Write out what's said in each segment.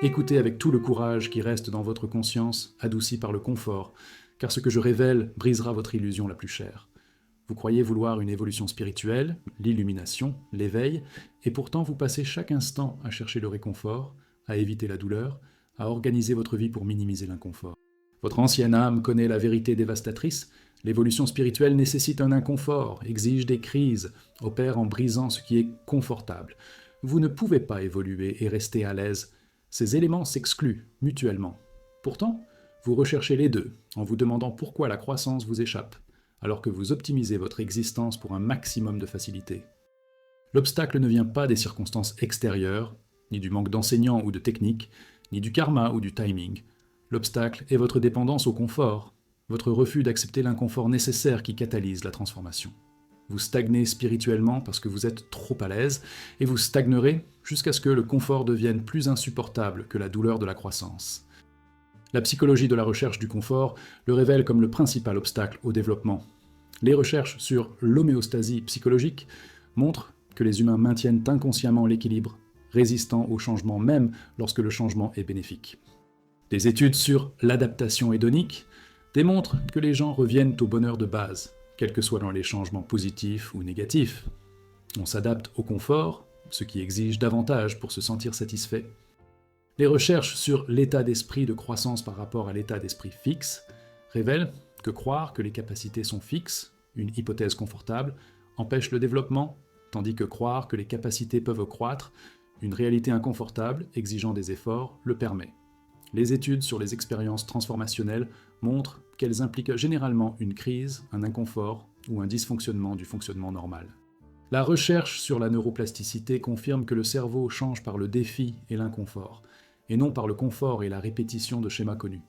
Écoutez avec tout le courage qui reste dans votre conscience, adouci par le confort, car ce que je révèle brisera votre illusion la plus chère. Vous croyez vouloir une évolution spirituelle, l'illumination, l'éveil, et pourtant vous passez chaque instant à chercher le réconfort, à éviter la douleur, à organiser votre vie pour minimiser l'inconfort. Votre ancienne âme connaît la vérité dévastatrice. L'évolution spirituelle nécessite un inconfort, exige des crises, opère en brisant ce qui est confortable. Vous ne pouvez pas évoluer et rester à l'aise. Ces éléments s'excluent mutuellement. Pourtant, vous recherchez les deux, en vous demandant pourquoi la croissance vous échappe, alors que vous optimisez votre existence pour un maximum de facilité. L'obstacle ne vient pas des circonstances extérieures, ni du manque d'enseignants ou de techniques, ni du karma ou du timing. L'obstacle est votre dépendance au confort, votre refus d'accepter l'inconfort nécessaire qui catalyse la transformation. Vous stagnez spirituellement parce que vous êtes trop à l'aise, et vous stagnerez jusqu'à ce que le confort devienne plus insupportable que la douleur de la croissance. La psychologie de la recherche du confort le révèle comme le principal obstacle au développement. Les recherches sur l'homéostasie psychologique montrent que les humains maintiennent inconsciemment l'équilibre, résistant au changement même lorsque le changement est bénéfique. Des études sur l'adaptation hédonique démontrent que les gens reviennent au bonheur de base, quels que soient dans les changements positifs ou négatifs. On s'adapte au confort, ce qui exige davantage pour se sentir satisfait. Les recherches sur l'état d'esprit de croissance par rapport à l'état d'esprit fixe révèlent que croire que les capacités sont fixes, une hypothèse confortable, empêche le développement, tandis que croire que les capacités peuvent croître, une réalité inconfortable exigeant des efforts, le permet. Les études sur les expériences transformationnelles montrent qu'elles impliquent généralement une crise, un inconfort ou un dysfonctionnement du fonctionnement normal. La recherche sur la neuroplasticité confirme que le cerveau change par le défi et l'inconfort, et non par le confort et la répétition de schémas connus.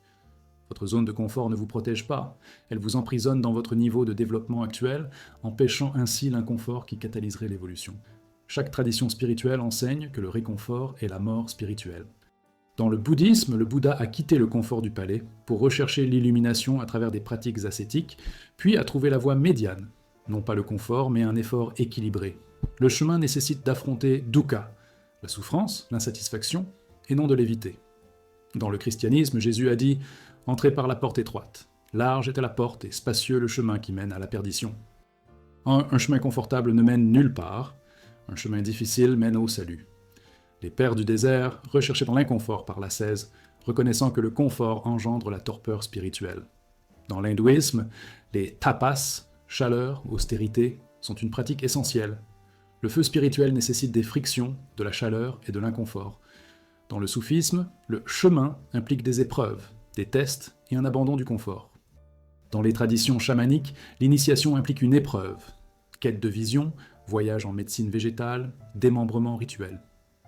Votre zone de confort ne vous protège pas, elle vous emprisonne dans votre niveau de développement actuel, empêchant ainsi l'inconfort qui catalyserait l'évolution. Chaque tradition spirituelle enseigne que le réconfort est la mort spirituelle. Dans le bouddhisme, le Bouddha a quitté le confort du palais pour rechercher l'illumination à travers des pratiques ascétiques, puis a trouvé la voie médiane, non pas le confort, mais un effort équilibré. Le chemin nécessite d'affronter dukkha, la souffrance, l'insatisfaction, et non de l'éviter. Dans le christianisme, Jésus a dit « Entrez par la porte étroite. Large est la porte et spacieux le chemin qui mène à la perdition. » Un chemin confortable ne mène nulle part, un chemin difficile mène au salut. Les pères du désert recherchaient dans l'inconfort par l'ascèse, reconnaissant que le confort engendre la torpeur spirituelle. Dans l'hindouisme, les tapas, chaleur, austérité, sont une pratique essentielle. Le feu spirituel nécessite des frictions, de la chaleur et de l'inconfort. Dans le soufisme, le chemin implique des épreuves, des tests et un abandon du confort. Dans les traditions chamaniques, l'initiation implique une épreuve, quête de vision, voyage en médecine végétale, démembrement rituel.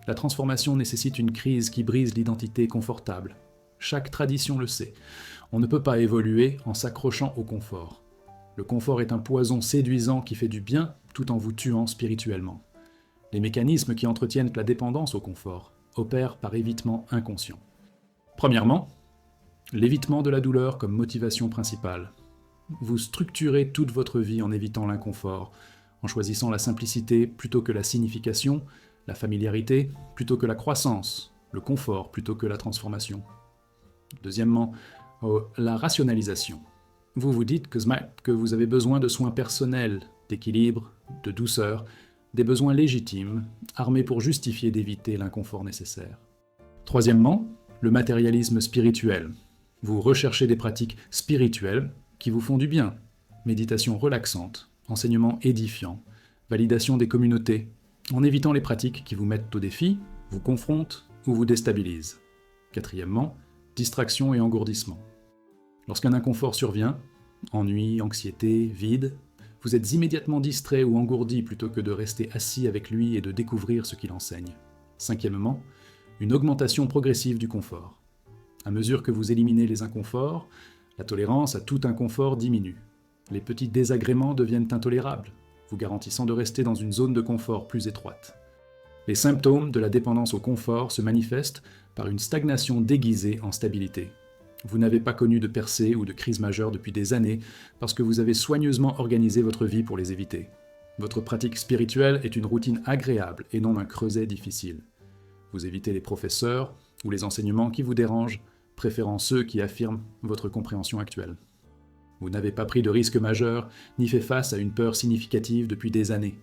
La transformation nécessite une crise qui brise l'identité confortable. Chaque tradition le sait. On ne peut pas évoluer en s'accrochant au confort. Le confort est un poison séduisant qui fait du bien tout en vous tuant spirituellement. Les mécanismes qui entretiennent la dépendance au confort opèrent par évitement inconscient. Premièrement, l'évitement de la douleur comme motivation principale. Vous structurez toute votre vie en évitant l'inconfort, en choisissant la simplicité plutôt que la signification, la familiarité plutôt que la croissance, le confort plutôt que la transformation. Deuxièmement, la rationalisation. Vous vous dites que vous avez besoin de soins personnels, d'équilibre, de douceur, des besoins légitimes, armés pour justifier d'éviter l'inconfort nécessaire. Troisièmement, le matérialisme spirituel. Vous recherchez des pratiques spirituelles qui vous font du bien, méditation relaxante, enseignement édifiant, validation des communautés, en évitant les pratiques qui vous mettent au défi, vous confrontent ou vous déstabilisent. Quatrièmement, distraction et engourdissement. Lorsqu'un inconfort survient, ennui, anxiété, vide, vous êtes immédiatement distrait ou engourdi plutôt que de rester assis avec lui et de découvrir ce qu'il enseigne. Cinquièmement, une augmentation progressive du confort. À mesure que vous éliminez les inconforts, la tolérance à tout inconfort diminue. Les petits désagréments deviennent intolérables, vous garantissant de rester dans une zone de confort plus étroite. Les symptômes de la dépendance au confort se manifestent par une stagnation déguisée en stabilité. Vous n'avez pas connu de percée ou de crise majeure depuis des années parce que vous avez soigneusement organisé votre vie pour les éviter. Votre pratique spirituelle est une routine agréable et non un creuset difficile. Vous évitez les professeurs, ou les enseignements qui vous dérangent, préférant ceux qui affirment votre compréhension actuelle. Vous n'avez pas pris de risque majeur, ni fait face à une peur significative depuis des années.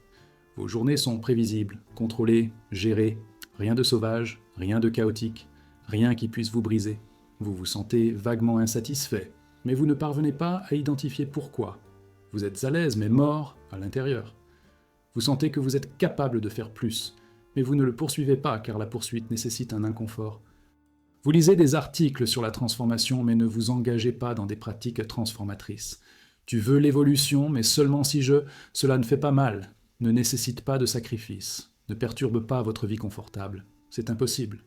Vos journées sont prévisibles, contrôlées, gérées, rien de sauvage, rien de chaotique, rien qui puisse vous briser. Vous vous sentez vaguement insatisfait, mais vous ne parvenez pas à identifier pourquoi. Vous êtes à l'aise, mais mort à l'intérieur. Vous sentez que vous êtes capable de faire plus, mais vous ne le poursuivez pas car la poursuite nécessite un inconfort. Vous lisez des articles sur la transformation, mais ne vous engagez pas dans des pratiques transformatrices. Tu veux l'évolution, mais seulement si cela ne fait pas mal, ne nécessite pas de sacrifice, ne perturbe pas votre vie confortable. C'est impossible.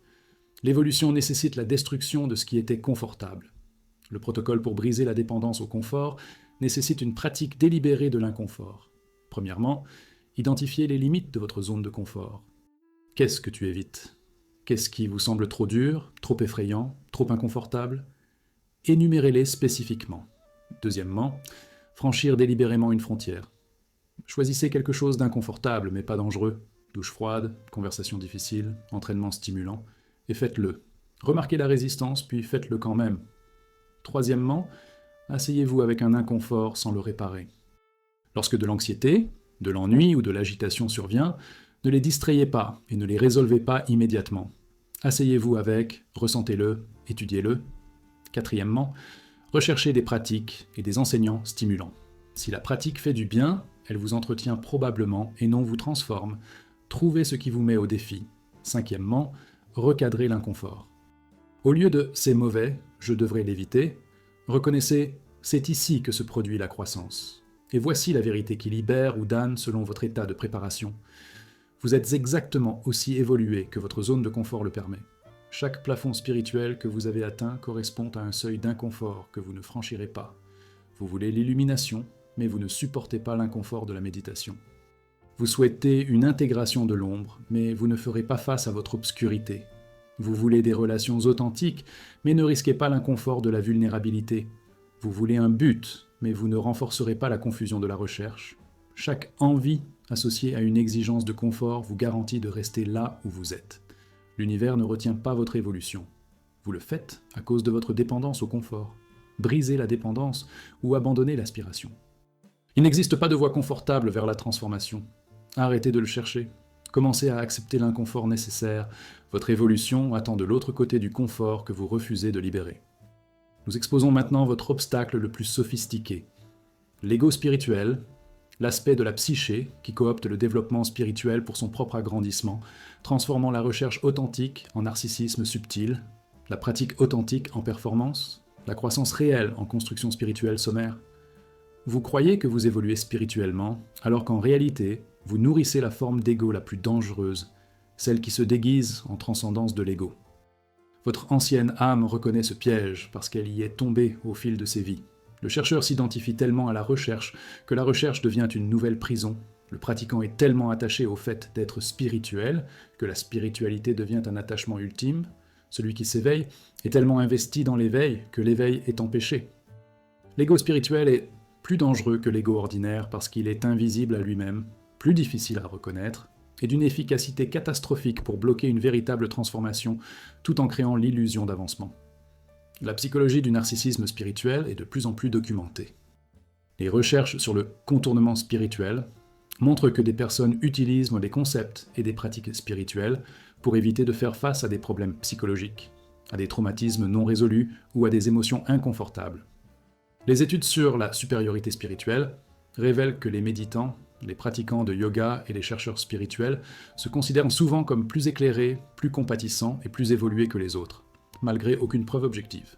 L'évolution nécessite la destruction de ce qui était confortable. Le protocole pour briser la dépendance au confort nécessite une pratique délibérée de l'inconfort. Premièrement, identifiez les limites de votre zone de confort. Qu'est-ce que tu évites ? Qu'est-ce qui vous semble trop dur, trop effrayant, trop inconfortable ? Énumérez-les spécifiquement. Deuxièmement, franchir délibérément une frontière. Choisissez quelque chose d'inconfortable mais pas dangereux. Douche froide, conversation difficile, entraînement stimulant, et faites-le. Remarquez la résistance, puis faites-le quand même. Troisièmement, asseyez-vous avec un inconfort sans le réparer. Lorsque de l'anxiété, de l'ennui ou de l'agitation survient, ne les distrayez pas et ne les résolvez pas immédiatement. Asseyez-vous avec, ressentez-le, étudiez-le. Quatrièmement, recherchez des pratiques et des enseignants stimulants. Si la pratique fait du bien, elle vous entretient probablement et non vous transforme. Trouvez ce qui vous met au défi. Cinquièmement, recadrez l'inconfort. Au lieu de « c'est mauvais, je devrais l'éviter », reconnaissez « c'est ici que se produit la croissance ». Et voici la vérité qui libère ou damne selon votre état de préparation. Vous êtes exactement aussi évolué que votre zone de confort le permet. Chaque plafond spirituel que vous avez atteint correspond à un seuil d'inconfort que vous ne franchirez pas. Vous voulez l'illumination, mais vous ne supportez pas l'inconfort de la méditation. Vous souhaitez une intégration de l'ombre, mais vous ne ferez pas face à votre obscurité. Vous voulez des relations authentiques, mais ne risquez pas l'inconfort de la vulnérabilité. Vous voulez un but, mais vous ne renforcerez pas la confusion de la recherche. Chaque envie associée à une exigence de confort vous garantit de rester là où vous êtes. L'univers ne retient pas votre évolution. Vous le faites à cause de votre dépendance au confort. Brisez la dépendance ou abandonnez l'aspiration. Il n'existe pas de voie confortable vers la transformation. Arrêtez de le chercher. Commencez à accepter l'inconfort nécessaire. Votre évolution attend de l'autre côté du confort que vous refusez de libérer. Nous exposons maintenant votre obstacle le plus sophistiqué. L'ego spirituel, l'aspect de la psyché qui coopte le développement spirituel pour son propre agrandissement, transformant la recherche authentique en narcissisme subtil, la pratique authentique en performance, la croissance réelle en construction spirituelle sommaire. Vous croyez que vous évoluez spirituellement, alors qu'en réalité, vous nourrissez la forme d'ego la plus dangereuse, celle qui se déguise en transcendance de l'ego. Votre ancienne âme reconnaît ce piège parce qu'elle y est tombée au fil de ses vies. Le chercheur s'identifie tellement à la recherche que la recherche devient une nouvelle prison. Le pratiquant est tellement attaché au fait d'être spirituel que la spiritualité devient un attachement ultime. Celui qui s'éveille est tellement investi dans l'éveil que l'éveil est empêché. L'ego spirituel est plus dangereux que l'ego ordinaire parce qu'il est invisible à lui-même, plus difficile à reconnaître, et d'une efficacité catastrophique pour bloquer une véritable transformation tout en créant l'illusion d'avancement. La psychologie du narcissisme spirituel est de plus en plus documentée. Les recherches sur le contournement spirituel montrent que des personnes utilisent des concepts et des pratiques spirituelles pour éviter de faire face à des problèmes psychologiques, à des traumatismes non résolus ou à des émotions inconfortables. Les études sur la supériorité spirituelle révèlent que les méditants, les pratiquants de yoga et les chercheurs spirituels se considèrent souvent comme plus éclairés, plus compatissants et plus évolués que les autres, malgré aucune preuve objective.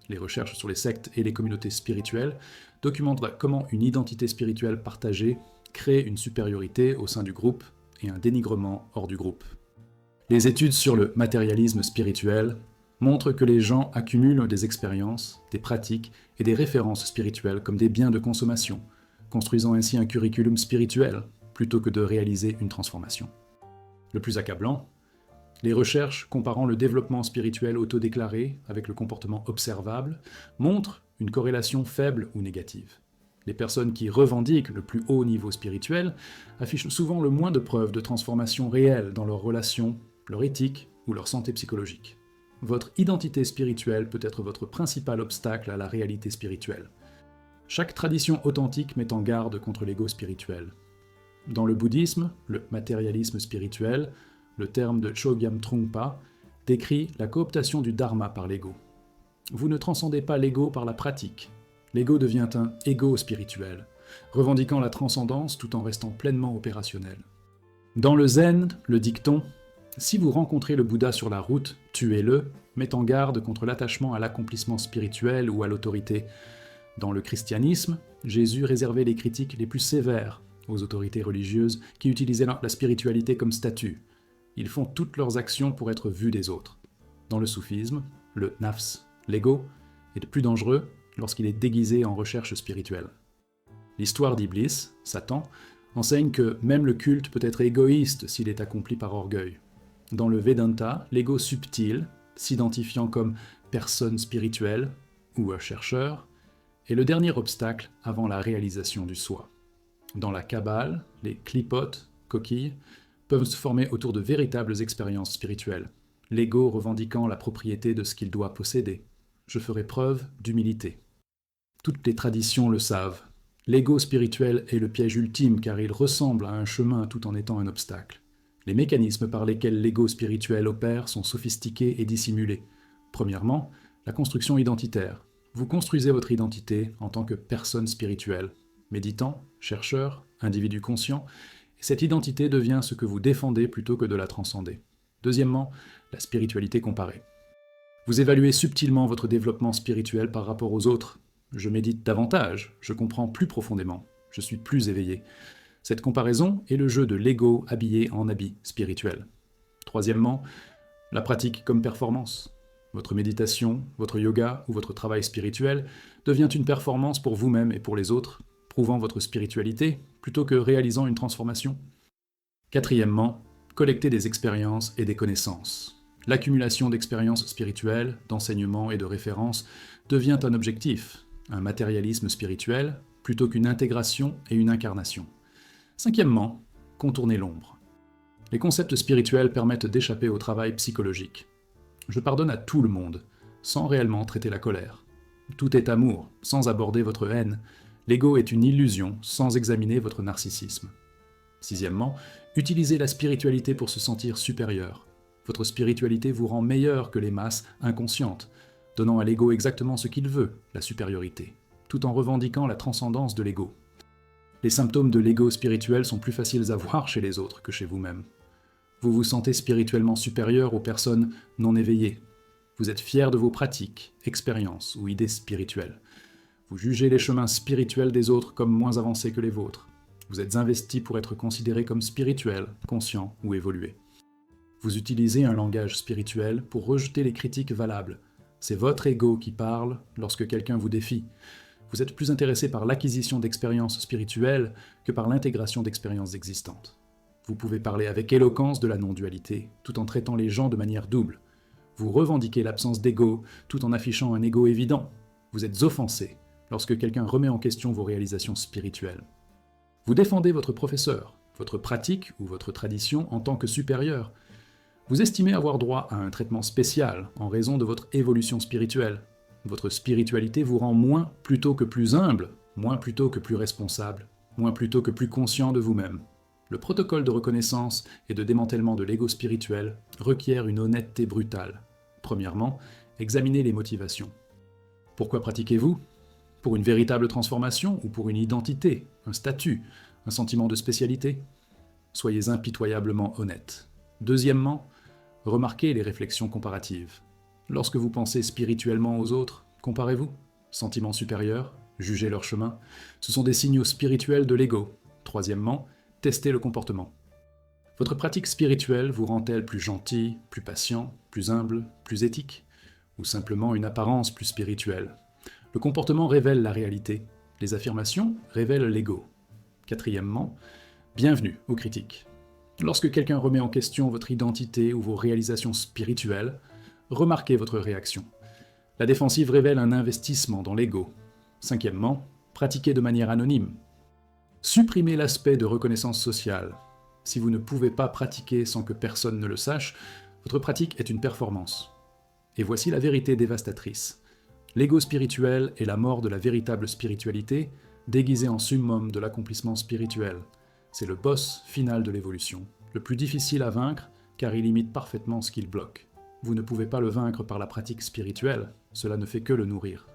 Les recherches sur les sectes et les communautés spirituelles documentent comment une identité spirituelle partagée crée une supériorité au sein du groupe et un dénigrement hors du groupe. Les études sur le matérialisme spirituel montrent que les gens accumulent des expériences, des pratiques et des références spirituelles comme des biens de consommation, construisant ainsi un curriculum spirituel plutôt que de réaliser une transformation. Le plus accablant, les recherches comparant le développement spirituel autodéclaré avec le comportement observable montrent une corrélation faible ou négative. Les personnes qui revendiquent le plus haut niveau spirituel affichent souvent le moins de preuves de transformation réelle dans leurs relations, leur éthique ou leur santé psychologique. votre identité spirituelle peut être votre principal obstacle à la réalité spirituelle. Chaque tradition authentique met en garde contre l'ego spirituel. Dans le bouddhisme, le matérialisme spirituel, le terme de Chogyam Trungpa décrit la cooptation du dharma par l'ego. Vous ne transcendez pas l'ego par la pratique. L'ego devient un ego spirituel, revendiquant la transcendance tout en restant pleinement opérationnel. Dans le zen, le dicton « Si vous rencontrez le Bouddha sur la route, tuez-le » met en garde contre l'attachement à l'accomplissement spirituel ou à l'autorité. Dans le christianisme, Jésus réservait les critiques les plus sévères aux autorités religieuses qui utilisaient la spiritualité comme statut. Ils font toutes leurs actions pour être vus des autres. Dans le soufisme, le nafs, l'ego, est plus dangereux lorsqu'il est déguisé en recherche spirituelle. L'histoire d'Iblis, Satan, enseigne que même le culte peut être égoïste s'il est accompli par orgueil. Dans le Vedanta, l'ego subtil, s'identifiant comme personne spirituelle ou chercheur, est le dernier obstacle avant la réalisation du soi. Dans la Kabbale, les klipotes, coquilles, peuvent se former autour de véritables expériences spirituelles, l'ego revendiquant la propriété de ce qu'il doit posséder. Je ferai preuve d'humilité. Toutes les traditions le savent. L'ego spirituel est le piège ultime car il ressemble à un chemin tout en étant un obstacle. Les mécanismes par lesquels l'ego spirituel opère sont sophistiqués et dissimulés. Premièrement, la construction identitaire. Vous construisez votre identité en tant que personne spirituelle, méditant, chercheur, individu conscient, et cette identité devient ce que vous défendez plutôt que de la transcender. Deuxièmement, la spiritualité comparée. Vous évaluez subtilement votre développement spirituel par rapport aux autres. Je médite davantage, je comprends plus profondément, je suis plus éveillé. Cette comparaison est le jeu de l'ego habillé en habit spirituel. Troisièmement, la pratique comme performance. Votre méditation, votre yoga ou votre travail spirituel devient une performance pour vous-même et pour les autres, prouvant votre spiritualité plutôt que réalisant une transformation. Quatrièmement, collecter des expériences et des connaissances. L'accumulation d'expériences spirituelles, d'enseignements et de références devient un objectif, un matérialisme spirituel, plutôt qu'une intégration et une incarnation. Cinquièmement, contourner l'ombre. Les concepts spirituels permettent d'échapper au travail psychologique. Je pardonne à tout le monde, sans réellement traiter la colère. Tout est amour, sans aborder votre haine. L'ego est une illusion, sans examiner votre narcissisme. Sixièmement, utilisez la spiritualité pour se sentir supérieur. Votre spiritualité vous rend meilleur que les masses inconscientes, donnant à l'ego exactement ce qu'il veut, la supériorité, tout en revendiquant la transcendance de l'ego. Les symptômes de l'ego spirituel sont plus faciles à voir chez les autres que chez vous-même. Vous vous sentez spirituellement supérieur aux personnes non éveillées. Vous êtes fier de vos pratiques, expériences ou idées spirituelles. Vous jugez les chemins spirituels des autres comme moins avancés que les vôtres. Vous êtes investi pour être considéré comme spirituel, conscient ou évolué. Vous utilisez un langage spirituel pour rejeter les critiques valables. C'est votre ego qui parle lorsque quelqu'un vous défie. Vous êtes plus intéressé par l'acquisition d'expériences spirituelles que par l'intégration d'expériences existantes. Vous pouvez parler avec éloquence de la non-dualité, tout en traitant les gens de manière double. Vous revendiquez l'absence d'ego, tout en affichant un ego évident. Vous êtes offensé lorsque quelqu'un remet en question vos réalisations spirituelles. Vous défendez votre professeur, votre pratique ou votre tradition en tant que supérieur. Vous estimez avoir droit à un traitement spécial en raison de votre évolution spirituelle. Votre spiritualité vous rend moins plutôt que plus humble, moins plutôt que plus responsable, moins plutôt que plus conscient de vous-même. Le protocole de reconnaissance et de démantèlement de l'ego spirituel requiert une honnêteté brutale. Premièrement, examinez les motivations. Pourquoi pratiquez-vous ? Pour une véritable transformation ou pour une identité, un statut, un sentiment de spécialité ? Soyez impitoyablement honnête. Deuxièmement, remarquez les réflexions comparatives. Lorsque vous pensez spirituellement aux autres, comparez-vous. Sentiment supérieur, jugez leur chemin. Ce sont des signaux spirituels de l'ego. Troisièmement, testez le comportement. Votre pratique spirituelle vous rend-elle plus gentil, plus patient, plus humble, plus éthique ? Ou simplement une apparence plus spirituelle ? Le comportement révèle la réalité. Les affirmations révèlent l'ego. Quatrièmement, bienvenue aux critiques. Lorsque quelqu'un remet en question votre identité ou vos réalisations spirituelles, remarquez votre réaction. La défensive révèle un investissement dans l'ego. Cinquièmement, pratiquez de manière anonyme. Supprimez l'aspect de reconnaissance sociale. Si vous ne pouvez pas pratiquer sans que personne ne le sache, votre pratique est une performance. Et voici la vérité dévastatrice. L'ego spirituel est la mort de la véritable spiritualité, déguisée en summum de l'accomplissement spirituel. C'est le boss final de l'évolution, le plus difficile à vaincre car il imite parfaitement ce qu'il bloque. Vous ne pouvez pas le vaincre par la pratique spirituelle, cela ne fait que le nourrir.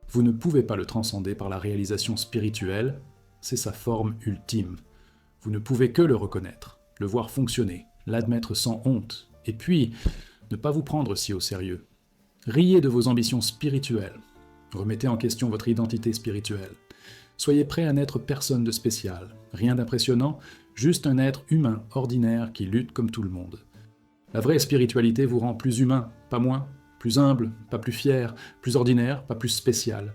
Vous ne pouvez pas le transcender par la réalisation spirituelle, c'est sa forme ultime. Vous ne pouvez que le reconnaître, le voir fonctionner, l'admettre sans honte, et puis ne pas vous prendre si au sérieux. Riez de vos ambitions spirituelles, remettez en question votre identité spirituelle. Soyez prêt à n'être personne de spécial, rien d'impressionnant, juste un être humain ordinaire qui lutte comme tout le monde. La vraie spiritualité vous rend plus humain, pas moins, plus humble, pas plus fier, plus ordinaire, pas plus spécial.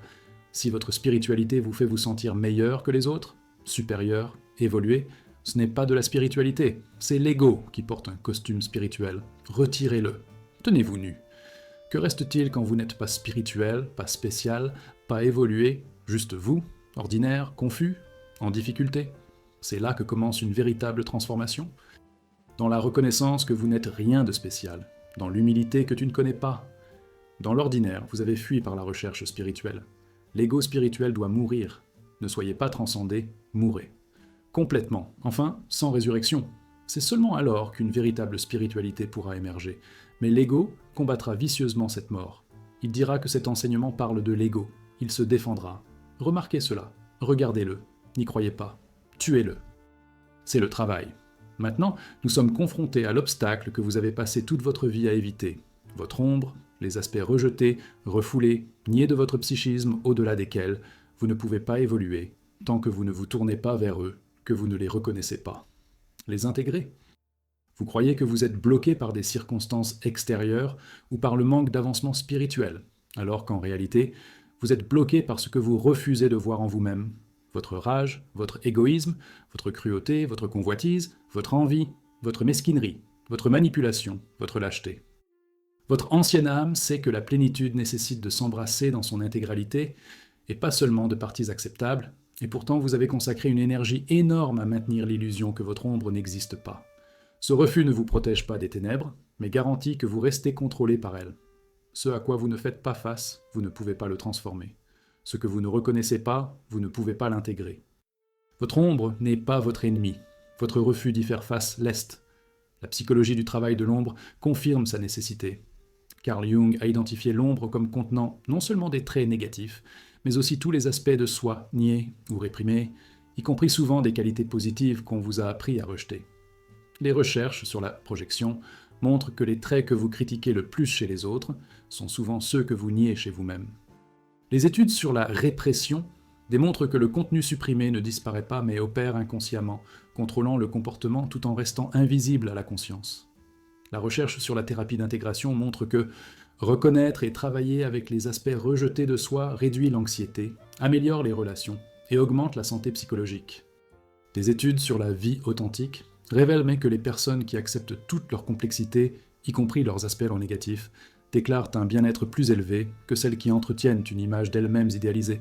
Si votre spiritualité vous fait vous sentir meilleur que les autres, supérieur, évolué, ce n'est pas de la spiritualité, c'est l'ego qui porte un costume spirituel. Retirez-le, tenez-vous nu. Que reste-t-il quand vous n'êtes pas spirituel, pas spécial, pas évolué, juste vous, ordinaire, confus, en difficulté? C'est là que commence une véritable transformation. Dans la reconnaissance que vous n'êtes rien de spécial, dans l'humilité que tu ne connais pas. Dans l'ordinaire, vous avez fui par la recherche spirituelle. L'ego spirituel doit mourir. Ne soyez pas transcendé, mourrez. Complètement, enfin, sans résurrection. C'est seulement alors qu'une véritable spiritualité pourra émerger. Mais l'ego combattra vicieusement cette mort. Il dira que cet enseignement parle de l'ego. Il se défendra. Remarquez cela, regardez-le, n'y croyez pas, tuez-le. C'est le travail. Maintenant, nous sommes confrontés à l'obstacle que vous avez passé toute votre vie à éviter. Votre ombre, les aspects rejetés, refoulés, niés de votre psychisme au-delà desquels vous ne pouvez pas évoluer tant que vous ne vous tournez pas vers eux, que vous ne les reconnaissez pas. Les intégrer. Vous croyez que vous êtes bloqué par des circonstances extérieures ou par le manque d'avancement spirituel, alors qu'en réalité, vous êtes bloqué par ce que vous refusez de voir en vous-même. Votre rage, votre égoïsme, votre cruauté, votre convoitise, votre envie, votre mesquinerie, votre manipulation, votre lâcheté. Votre ancienne âme sait que la plénitude nécessite de s'embrasser dans son intégralité, et pas seulement de parties acceptables, et pourtant vous avez consacré une énergie énorme à maintenir l'illusion que votre ombre n'existe pas. Ce refus ne vous protège pas des ténèbres, mais garantit que vous restez contrôlé par elles. Ce à quoi vous ne faites pas face, vous ne pouvez pas le transformer. Ce que vous ne reconnaissez pas, vous ne pouvez pas l'intégrer. Votre ombre n'est pas votre ennemi. Votre refus d'y faire face l'est. La psychologie du travail de l'ombre confirme sa nécessité. Carl Jung a identifié l'ombre comme contenant non seulement des traits négatifs, mais aussi tous les aspects de soi niés ou réprimés, y compris souvent des qualités positives qu'on vous a appris à rejeter. Les recherches sur la projection montrent que les traits que vous critiquez le plus chez les autres sont souvent ceux que vous niez chez vous-même. Les études sur la répression démontrent que le contenu supprimé ne disparaît pas mais opère inconsciemment, contrôlant le comportement tout en restant invisible à la conscience. La recherche sur la thérapie d'intégration montre que reconnaître et travailler avec les aspects rejetés de soi réduit l'anxiété, améliore les relations et augmente la santé psychologique. Des études sur la vie authentique révèlent même que les personnes qui acceptent toute leur complexité, y compris leurs aspects en négatif, déclarent un bien-être plus élevé que celles qui entretiennent une image d'elles-mêmes idéalisée.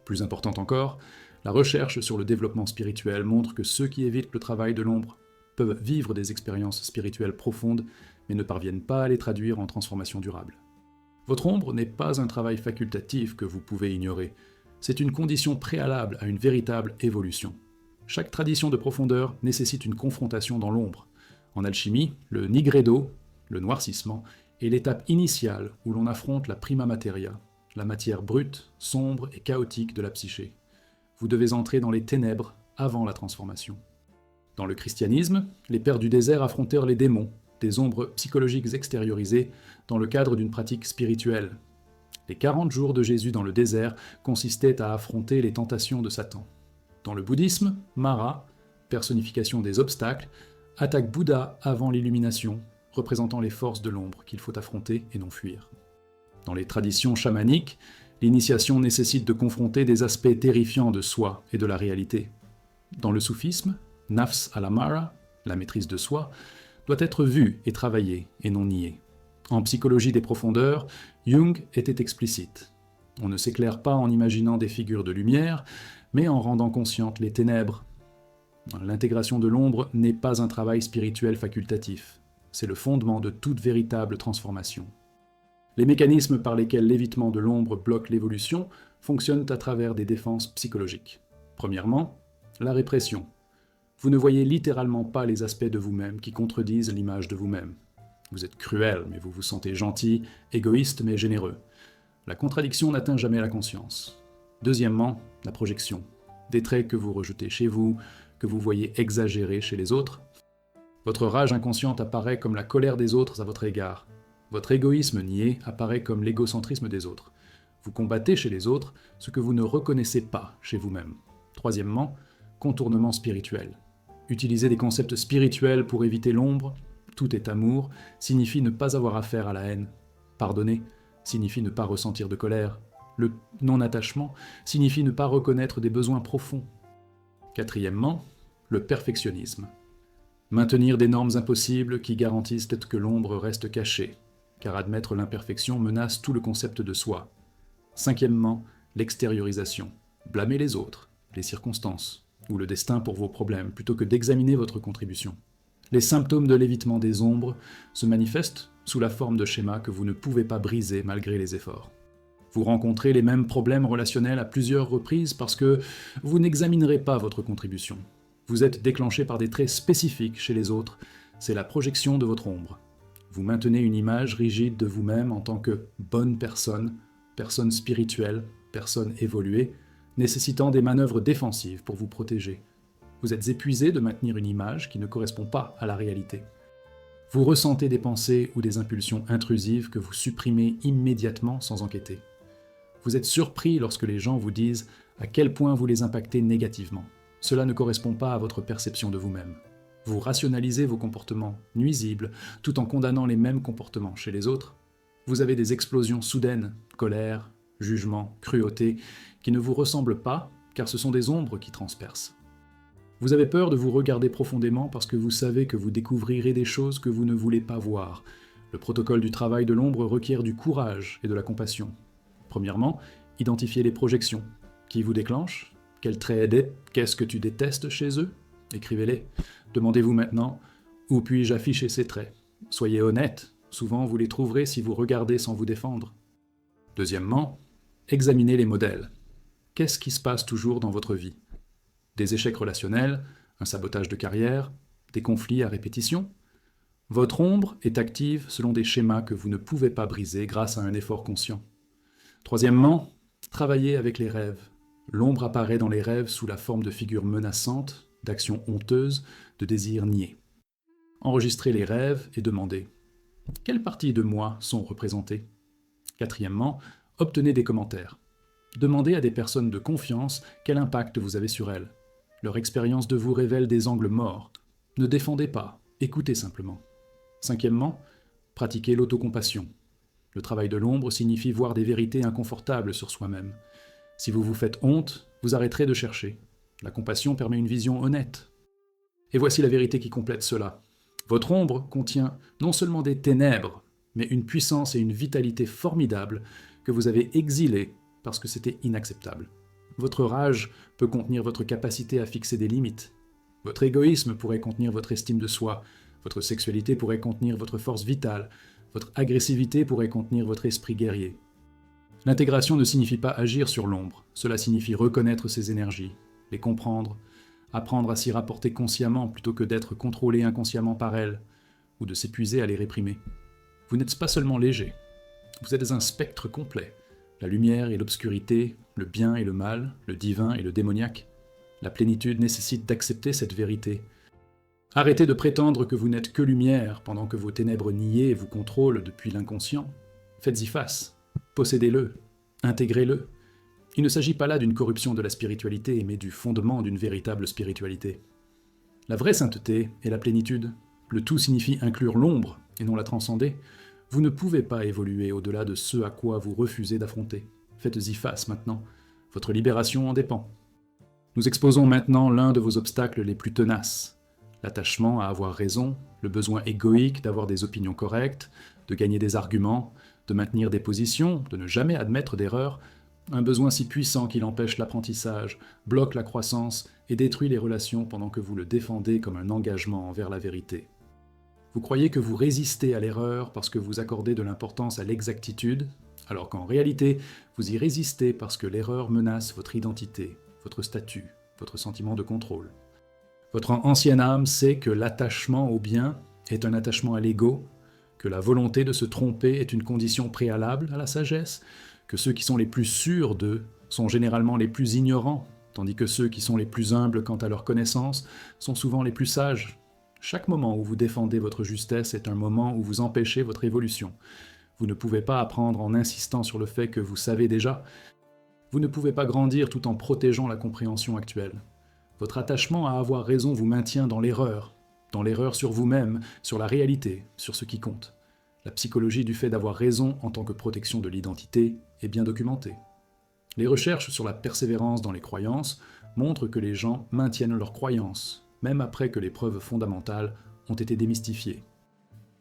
Plus important encore, la recherche sur le développement spirituel montre que ceux qui évitent le travail de l'ombre peuvent vivre des expériences spirituelles profondes, mais ne parviennent pas à les traduire en transformation durable. Votre ombre n'est pas un travail facultatif que vous pouvez ignorer, c'est une condition préalable à une véritable évolution. Chaque tradition de profondeur nécessite une confrontation dans l'ombre. En alchimie, le nigredo, le noircissement, est l'étape initiale où l'on affronte la prima materia, la matière brute, sombre et chaotique de la psyché. Vous devez entrer dans les ténèbres avant la transformation. Dans le christianisme, les pères du désert affrontèrent les démons, des ombres psychologiques extériorisées, dans le cadre d'une pratique spirituelle. Les 40 jours de Jésus dans le désert consistaient à affronter les tentations de Satan. Dans le bouddhisme, Mara, personnification des obstacles, attaque Bouddha avant l'illumination, représentant les forces de l'ombre qu'il faut affronter et non fuir. Dans les traditions chamaniques, l'initiation nécessite de confronter des aspects terrifiants de soi et de la réalité. Dans le soufisme, Nafs al-Amara, la maîtrise de soi, doit être vue et travaillée et non niée. En psychologie des profondeurs, Jung était explicite. On ne s'éclaire pas en imaginant des figures de lumière, mais en rendant conscientes les ténèbres. L'intégration de l'ombre n'est pas un travail spirituel facultatif. C'est le fondement de toute véritable transformation. Les mécanismes par lesquels l'évitement de l'ombre bloque l'évolution fonctionnent à travers des défenses psychologiques. Premièrement, la répression. Vous ne voyez littéralement pas les aspects de vous-même qui contredisent l'image de vous-même. Vous êtes cruel, mais vous vous sentez gentil, égoïste, mais généreux. La contradiction n'atteint jamais la conscience. Deuxièmement, la projection. Des traits que vous rejetez chez vous, que vous voyez exagérés chez les autres. Votre rage inconsciente apparaît comme la colère des autres à votre égard. Votre égoïsme nié apparaît comme l'égocentrisme des autres. Vous combattez chez les autres ce que vous ne reconnaissez pas chez vous-même. Troisièmement, contournement spirituel. Utiliser des concepts spirituels pour éviter l'ombre, tout est amour, signifie ne pas avoir affaire à la haine. Pardonner signifie ne pas ressentir de colère. Le non-attachement signifie ne pas reconnaître des besoins profonds. Quatrièmement, le perfectionnisme. Maintenir des normes impossibles qui garantissent que l'ombre reste cachée, car admettre l'imperfection menace tout le concept de soi. Cinquièmement, l'extériorisation. Blâmer les autres, les circonstances, ou le destin pour vos problèmes, plutôt que d'examiner votre contribution. Les symptômes de l'évitement des ombres se manifestent sous la forme de schémas que vous ne pouvez pas briser malgré les efforts. Vous rencontrez les mêmes problèmes relationnels à plusieurs reprises parce que vous n'examinerez pas votre contribution. Vous êtes déclenché par des traits spécifiques chez les autres, c'est la projection de votre ombre. Vous maintenez une image rigide de vous-même en tant que bonne personne, personne spirituelle, personne évoluée, nécessitant des manœuvres défensives pour vous protéger. Vous êtes épuisé de maintenir une image qui ne correspond pas à la réalité. Vous ressentez des pensées ou des impulsions intrusives que vous supprimez immédiatement sans enquêter. Vous êtes surpris lorsque les gens vous disent à quel point vous les impactez négativement. Cela ne correspond pas à votre perception de vous-même. Vous rationalisez vos comportements nuisibles tout en condamnant les mêmes comportements chez les autres. Vous avez des explosions soudaines, colère, jugement, cruauté, qui ne vous ressemblent pas car ce sont des ombres qui transpercent. Vous avez peur de vous regarder profondément parce que vous savez que vous découvrirez des choses que vous ne voulez pas voir. Le protocole du travail de l'ombre requiert du courage et de la compassion. Premièrement, identifiez les projections. Qui vous déclenche ? Quels traits aider ? Qu'est-ce que tu détestes chez eux ? Écrivez-les. Demandez-vous maintenant, où puis-je afficher ces traits ? Soyez honnête, souvent vous les trouverez si vous regardez sans vous défendre. Deuxièmement, examinez les modèles. Qu'est-ce qui se passe toujours dans votre vie ? Des échecs relationnels, un sabotage de carrière, des conflits à répétition ? Votre ombre est active selon des schémas que vous ne pouvez pas briser grâce à un effort conscient. Troisièmement, travaillez avec les rêves. L'ombre apparaît dans les rêves sous la forme de figures menaçantes, d'actions honteuses, de désirs niais. Enregistrez les rêves et demandez « Quelles parties de moi sont représentées ?» Quatrièmement, obtenez des commentaires. Demandez à des personnes de confiance quel impact vous avez sur elles. Leur expérience de vous révèle des angles morts. Ne défendez pas, écoutez simplement. Cinquièmement, pratiquez l'autocompassion. Le travail de l'ombre signifie voir des vérités inconfortables sur soi-même. Si vous vous faites honte, vous arrêterez de chercher. La compassion permet une vision honnête. Et voici la vérité qui complète cela. Votre ombre contient non seulement des ténèbres, mais une puissance et une vitalité formidables que vous avez exilées parce que c'était inacceptable. Votre rage peut contenir votre capacité à fixer des limites. Votre égoïsme pourrait contenir votre estime de soi. Votre sexualité pourrait contenir votre force vitale. Votre agressivité pourrait contenir votre esprit guerrier. L'intégration ne signifie pas agir sur l'ombre, cela signifie reconnaître ses énergies, les comprendre, apprendre à s'y rapporter consciemment plutôt que d'être contrôlé inconsciemment par elles, ou de s'épuiser à les réprimer. Vous n'êtes pas seulement léger, vous êtes un spectre complet, la lumière et l'obscurité, le bien et le mal, le divin et le démoniaque. La plénitude nécessite d'accepter cette vérité. Arrêtez de prétendre que vous n'êtes que lumière pendant que vos ténèbres niées vous contrôlent depuis l'inconscient. Faites-y face. Possédez-le, intégrez-le. Il ne s'agit pas là d'une corruption de la spiritualité, mais du fondement d'une véritable spiritualité. La vraie sainteté est la plénitude. Le tout signifie inclure l'ombre et non la transcender. Vous ne pouvez pas évoluer au-delà de ce à quoi vous refusez d'affronter. Faites-y face maintenant. Votre libération en dépend. Nous exposons maintenant l'un de vos obstacles les plus tenaces. L'attachement à avoir raison, le besoin égoïque d'avoir des opinions correctes, de gagner des arguments, de maintenir des positions, de ne jamais admettre d'erreur, un besoin si puissant qu'il empêche l'apprentissage, bloque la croissance et détruit les relations pendant que vous le défendez comme un engagement envers la vérité. Vous croyez que vous résistez à l'erreur parce que vous accordez de l'importance à l'exactitude, alors qu'en réalité, vous y résistez parce que l'erreur menace votre identité, votre statut, votre sentiment de contrôle. Votre ancienne âme sait que l'attachement au bien est un attachement à l'ego, que la volonté de se tromper est une condition préalable à la sagesse, que ceux qui sont les plus sûrs d'eux sont généralement les plus ignorants, tandis que ceux qui sont les plus humbles quant à leur connaissance sont souvent les plus sages. Chaque moment où vous défendez votre justesse est un moment où vous empêchez votre évolution. Vous ne pouvez pas apprendre en insistant sur le fait que vous savez déjà. Vous ne pouvez pas grandir tout en protégeant la compréhension actuelle. Votre attachement à avoir raison vous maintient dans l'erreur sur vous-même, sur la réalité, sur ce qui compte. La psychologie du fait d'avoir raison en tant que protection de l'identité est bien documentée. Les recherches sur la persévérance dans les croyances montrent que les gens maintiennent leurs croyances, même après que les preuves fondamentales ont été démystifiées.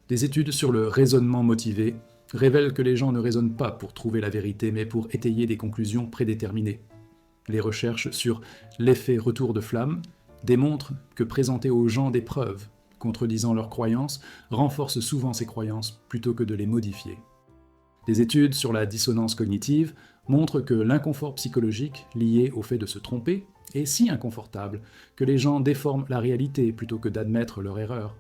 Des études sur le raisonnement motivé révèlent que les gens ne raisonnent pas pour trouver la vérité, mais pour étayer des conclusions prédéterminées. Les recherches sur l'effet retour de flamme démontrent que présenter aux gens des preuves contredisant leurs croyances renforce souvent ces croyances plutôt que de les modifier. Des études sur la dissonance cognitive montrent que l'inconfort psychologique lié au fait de se tromper est si inconfortable que les gens déforment la réalité plutôt que d'admettre leur erreur.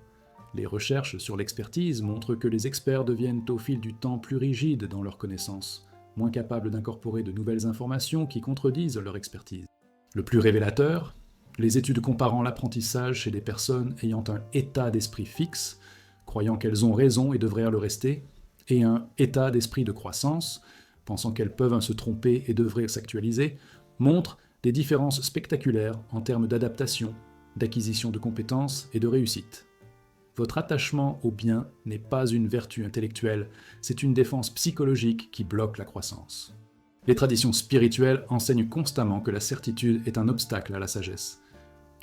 Les recherches sur l'expertise montrent que les experts deviennent au fil du temps plus rigides dans leurs connaissances, moins capables d'incorporer de nouvelles informations qui contredisent leur expertise. Le plus révélateur, les études comparant l'apprentissage chez des personnes ayant un état d'esprit fixe, croyant qu'elles ont raison et devraient le rester, et un état d'esprit de croissance, pensant qu'elles peuvent se tromper et devraient s'actualiser, montrent des différences spectaculaires en termes d'adaptation, d'acquisition de compétences et de réussite. Votre attachement au bien n'est pas une vertu intellectuelle, c'est une défense psychologique qui bloque la croissance. Les traditions spirituelles enseignent constamment que la certitude est un obstacle à la sagesse.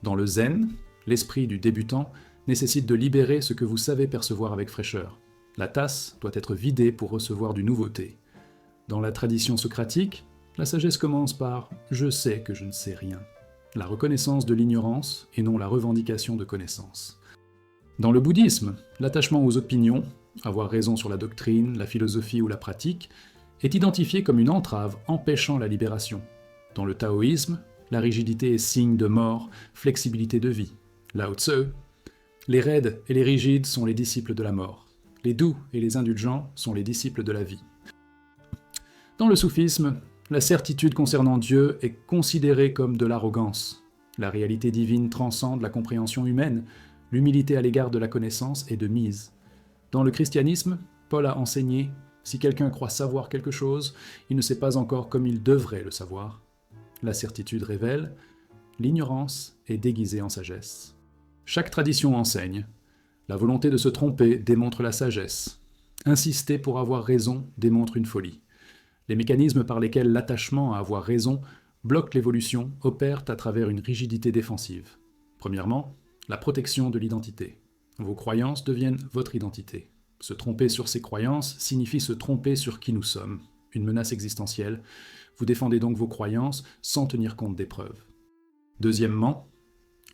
Dans le zen, l'esprit du débutant nécessite de libérer ce que vous savez percevoir avec fraîcheur. La tasse doit être vidée pour recevoir du nouveau thé. Dans la tradition socratique, la sagesse commence par « je sais que je ne sais rien », la reconnaissance de l'ignorance et non la revendication de connaissance. Dans le bouddhisme, l'attachement aux opinions, avoir raison sur la doctrine, la philosophie ou la pratique, est identifié comme une entrave empêchant la libération. Dans le taoïsme, la rigidité est signe de mort, flexibilité de vie. Lao Tzu, les raides et les rigides sont les disciples de la mort. Les doux et les indulgents sont les disciples de la vie. Dans le soufisme, la certitude concernant Dieu est considérée comme de l'arrogance. La réalité divine transcende la compréhension humaine, l'humilité à l'égard de la connaissance est de mise. Dans le christianisme, Paul a enseigné « Si quelqu'un croit savoir quelque chose, il ne sait pas encore comme il devrait le savoir ». La certitude révèle, l'ignorance est déguisée en sagesse. Chaque tradition enseigne. La volonté de se tromper démontre la sagesse. Insister pour avoir raison démontre une folie. Les mécanismes par lesquels l'attachement à avoir raison bloque l'évolution opèrent à travers une rigidité défensive. Premièrement, la protection de l'identité. Vos croyances deviennent votre identité. Se tromper sur ses croyances signifie se tromper sur qui nous sommes. Une menace existentielle. Vous défendez donc vos croyances sans tenir compte des preuves. Deuxièmement,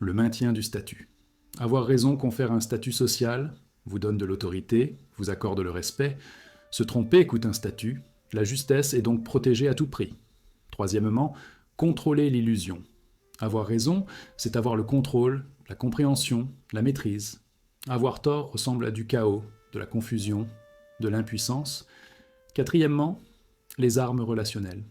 le maintien du statut. Avoir raison confère un statut social, vous donne de l'autorité, vous accorde le respect. Se tromper coûte un statut. La justesse est donc protégée à tout prix. Troisièmement, contrôler l'illusion. Avoir raison, c'est avoir le contrôle, la compréhension, la maîtrise. Avoir tort ressemble à du chaos, de la confusion, de l'impuissance. Quatrièmement, les armes relationnelles.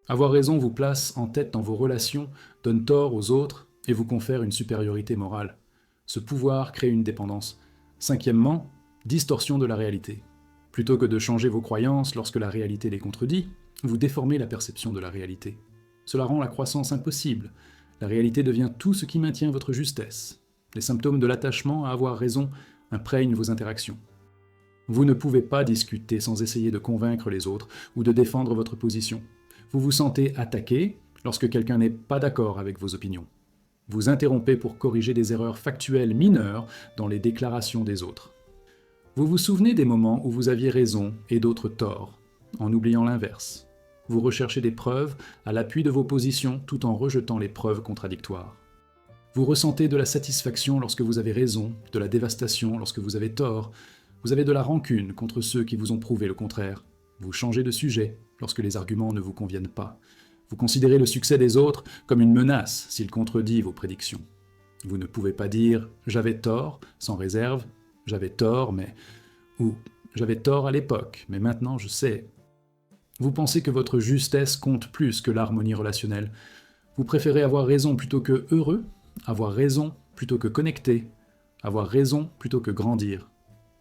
Avoir raison vous place en tête dans vos relations, donne tort aux autres et vous confère une supériorité morale. Ce pouvoir crée une dépendance. Cinquièmement, distorsion de la réalité. Plutôt que de changer vos croyances lorsque la réalité les contredit, vous déformez la perception de la réalité. Cela rend la croissance impossible. La réalité devient tout ce qui maintient votre justesse. Les symptômes de l'attachement à avoir raison imprègnent vos interactions. Vous ne pouvez pas discuter sans essayer de convaincre les autres ou de défendre votre position. Vous vous sentez attaqué lorsque quelqu'un n'est pas d'accord avec vos opinions. Vous interrompez pour corriger des erreurs factuelles mineures dans les déclarations des autres. Vous vous souvenez des moments où vous aviez raison et d'autres tort, en oubliant l'inverse. Vous recherchez des preuves à l'appui de vos positions tout en rejetant les preuves contradictoires. Vous ressentez de la satisfaction lorsque vous avez raison, de la dévastation lorsque vous avez tort. Vous avez de la rancune contre ceux qui vous ont prouvé le contraire. Vous changez de sujet lorsque les arguments ne vous conviennent pas. Vous considérez le succès des autres comme une menace s'il contredit vos prédictions. Vous ne pouvez pas dire « j'avais tort » sans réserve, « j'avais tort, mais… » ou « j'avais tort à l'époque, mais maintenant je sais ». Vous pensez que votre justesse compte plus que l'harmonie relationnelle. Vous préférez avoir raison plutôt que heureux, avoir raison plutôt que connecté, avoir raison plutôt que grandir.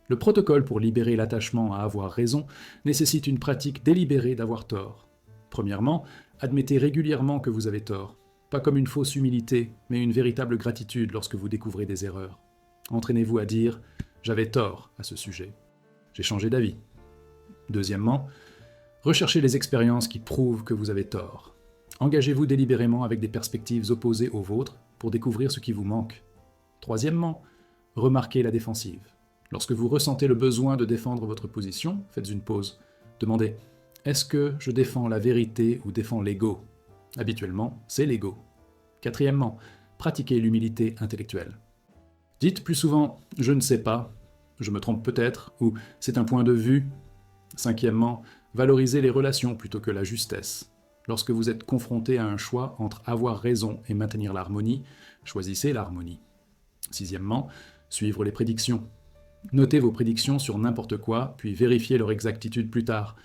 Le protocole pour libérer l'attachement à avoir raison nécessite une pratique délibérée d'avoir tort. Premièrement, admettez régulièrement que vous avez tort, pas comme une fausse humilité, mais une véritable gratitude lorsque vous découvrez des erreurs. Entraînez-vous à dire « j'avais tort à ce sujet, j'ai changé d'avis ». Deuxièmement, recherchez les expériences qui prouvent que vous avez tort. Engagez-vous délibérément avec des perspectives opposées aux vôtres pour découvrir ce qui vous manque. Troisièmement, remarquez la défensive. Lorsque vous ressentez le besoin de défendre votre position, faites une pause. Demandez « Est-ce que je défends la vérité ou défends l'ego » Habituellement, c'est l'ego. Quatrièmement, pratiquez l'humilité intellectuelle. Dites plus souvent « Je ne sais pas »,« Je me trompe peut-être » ou « C'est un point de vue ». Cinquièmement, valorisez les relations plutôt que la justesse. Lorsque vous êtes confronté à un choix entre avoir raison et maintenir l'harmonie, choisissez l'harmonie. Sixièmement, suivre les prédictions. Notez vos prédictions sur n'importe quoi, puis vérifiez leur exactitude plus tard.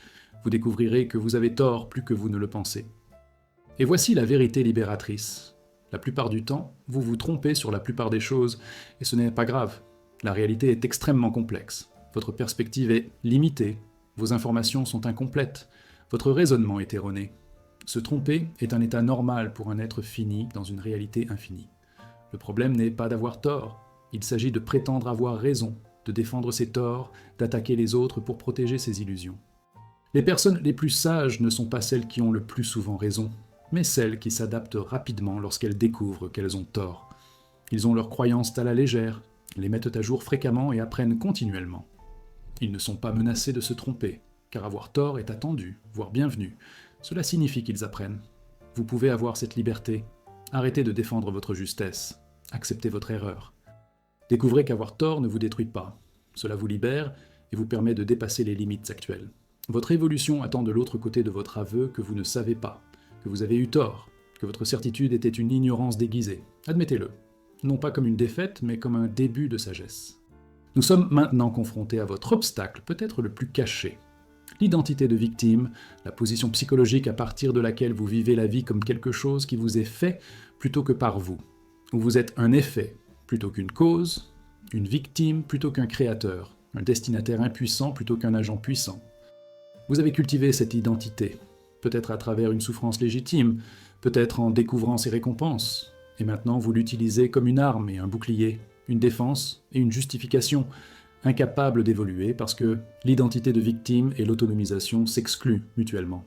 Vous découvrirez que vous avez tort plus que vous ne le pensez. Et voici la vérité libératrice. La plupart du temps, vous vous trompez sur la plupart des choses, et ce n'est pas grave. La réalité est extrêmement complexe. Votre perspective est limitée, vos informations sont incomplètes, votre raisonnement est erroné. Se tromper est un état normal pour un être fini dans une réalité infinie. Le problème n'est pas d'avoir tort, il s'agit de prétendre avoir raison, de défendre ses torts, d'attaquer les autres pour protéger ses illusions. Les personnes les plus sages ne sont pas celles qui ont le plus souvent raison, mais celles qui s'adaptent rapidement lorsqu'elles découvrent qu'elles ont tort. Ils ont leurs croyances à la légère, les mettent à jour fréquemment et apprennent continuellement. Ils ne sont pas menacés de se tromper, car avoir tort est attendu, voire bienvenu. Cela signifie qu'ils apprennent. Vous pouvez avoir cette liberté. Arrêtez de défendre votre justesse. Acceptez votre erreur. Découvrez qu'avoir tort ne vous détruit pas. Cela vous libère et vous permet de dépasser les limites actuelles. Votre évolution attend de l'autre côté de votre aveu que vous ne savez pas, que vous avez eu tort, que votre certitude était une ignorance déguisée. Admettez-le. Non pas comme une défaite, mais comme un début de sagesse. Nous sommes maintenant confrontés à votre obstacle, peut-être le plus caché. L'identité de victime, la position psychologique à partir de laquelle vous vivez la vie comme quelque chose qui vous est fait plutôt que par vous, où vous êtes un effet plutôt qu'une cause, une victime plutôt qu'un créateur, un destinataire impuissant plutôt qu'un agent puissant. Vous avez cultivé cette identité, peut-être à travers une souffrance légitime, peut-être en découvrant ses récompenses, et maintenant vous l'utilisez comme une arme et un bouclier, une défense et une justification, incapable d'évoluer parce que l'identité de victime et l'autonomisation s'excluent mutuellement.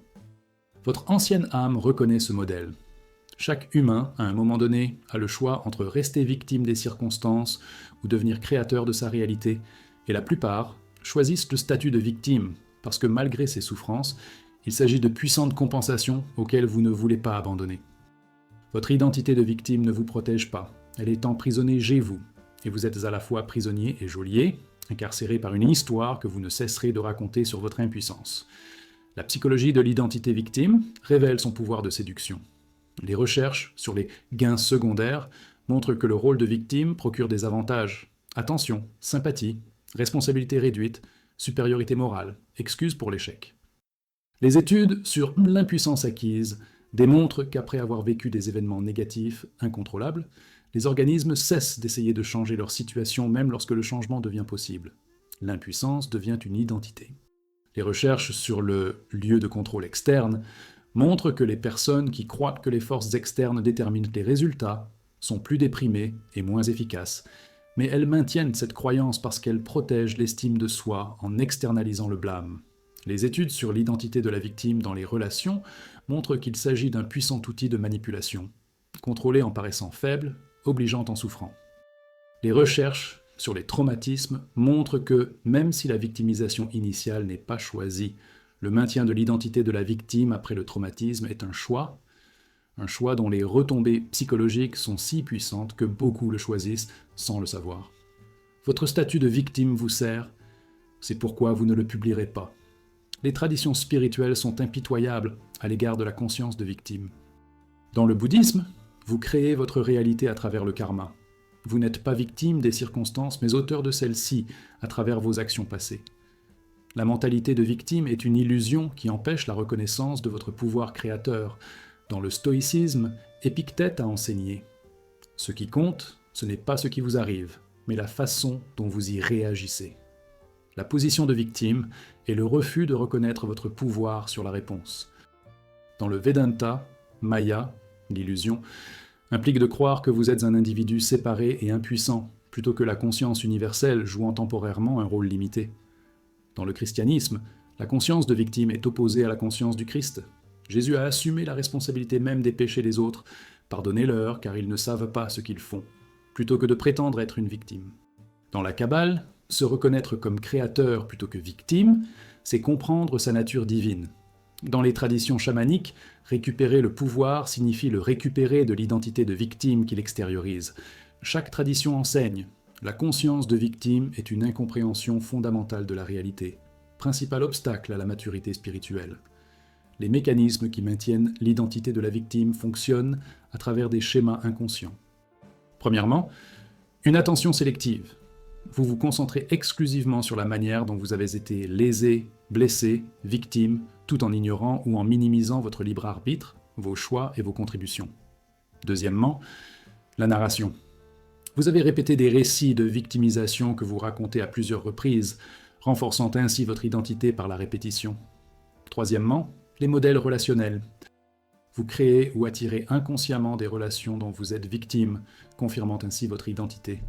Votre ancienne âme reconnaît ce modèle. Chaque humain, à un moment donné, a le choix entre rester victime des circonstances ou devenir créateur de sa réalité, et la plupart choisissent le statut de victime, parce que malgré ces souffrances, il s'agit de puissantes compensations auxquelles vous ne voulez pas abandonner. Votre identité de victime ne vous protège pas, elle est emprisonnée chez vous, et vous êtes à la fois prisonnier et geôlier, incarcéré par une histoire que vous ne cesserez de raconter sur votre impuissance. La psychologie de l'identité victime révèle son pouvoir de séduction. Les recherches sur les gains secondaires montrent que le rôle de victime procure des avantages. Attention, sympathie, responsabilité réduite, supériorité morale, excuse pour l'échec. Les études sur l'impuissance acquise démontrent qu'après avoir vécu des événements négatifs incontrôlables, les organismes cessent d'essayer de changer leur situation même lorsque le changement devient possible. L'impuissance devient une identité. Les recherches sur le lieu de contrôle externe montrent que les personnes qui croient que les forces externes déterminent les résultats sont plus déprimées et moins efficaces, mais elles maintiennent cette croyance parce qu'elles protègent l'estime de soi en externalisant le blâme. Les études sur l'identité de la victime dans les relations montrent qu'il s'agit d'un puissant outil de manipulation, contrôlé en paraissant faible, obligeant en souffrant. Les recherches sur les traumatismes montrent que, même si la victimisation initiale n'est pas choisie, le maintien de l'identité de la victime après le traumatisme est un choix. un choix dont les retombées psychologiques sont si puissantes que beaucoup le choisissent sans le savoir. Votre statut de victime vous sert, c'est pourquoi vous ne le publierez pas. Les traditions spirituelles sont impitoyables à l'égard de la conscience de victime. Dans le bouddhisme, vous créez votre réalité à travers le karma. Vous n'êtes pas victime des circonstances, mais auteur de celles-ci à travers vos actions passées. La mentalité de victime est une illusion qui empêche la reconnaissance de votre pouvoir créateur. Dans le stoïcisme, Épictète a enseigné « Ce qui compte, ce n'est pas ce qui vous arrive, mais la façon dont vous y réagissez. » La position de victime est le refus de reconnaître votre pouvoir sur la réponse. Dans le Vedanta, Maya, l'illusion, implique de croire que vous êtes un individu séparé et impuissant, plutôt que la conscience universelle jouant temporairement un rôle limité. Dans le christianisme, la conscience de victime est opposée à la conscience du Christ. Jésus a assumé la responsabilité même des péchés des autres. Pardonnez-leur, car ils ne savent pas ce qu'ils font, plutôt que de prétendre être une victime. Dans la Kabbale, se reconnaître comme créateur plutôt que victime, c'est comprendre sa nature divine. Dans les traditions chamaniques, récupérer le pouvoir signifie le récupérer de l'identité de victime qu'il extériorise. Chaque tradition enseigne. La conscience de victime est une incompréhension fondamentale de la réalité, principal obstacle à la maturité spirituelle. Les mécanismes qui maintiennent l'identité de la victime fonctionnent à travers des schémas inconscients. Premièrement, une attention sélective. Vous vous concentrez exclusivement sur la manière dont vous avez été lésé, blessé, victime, tout en ignorant ou en minimisant votre libre arbitre, vos choix et vos contributions. Deuxièmement, la narration. Vous avez répété des récits de victimisation que vous racontez à plusieurs reprises, renforçant ainsi votre identité par la répétition. Troisièmement, les modèles relationnels. Vous créez ou attirez inconsciemment des relations dont vous êtes victime, confirmant ainsi votre identité.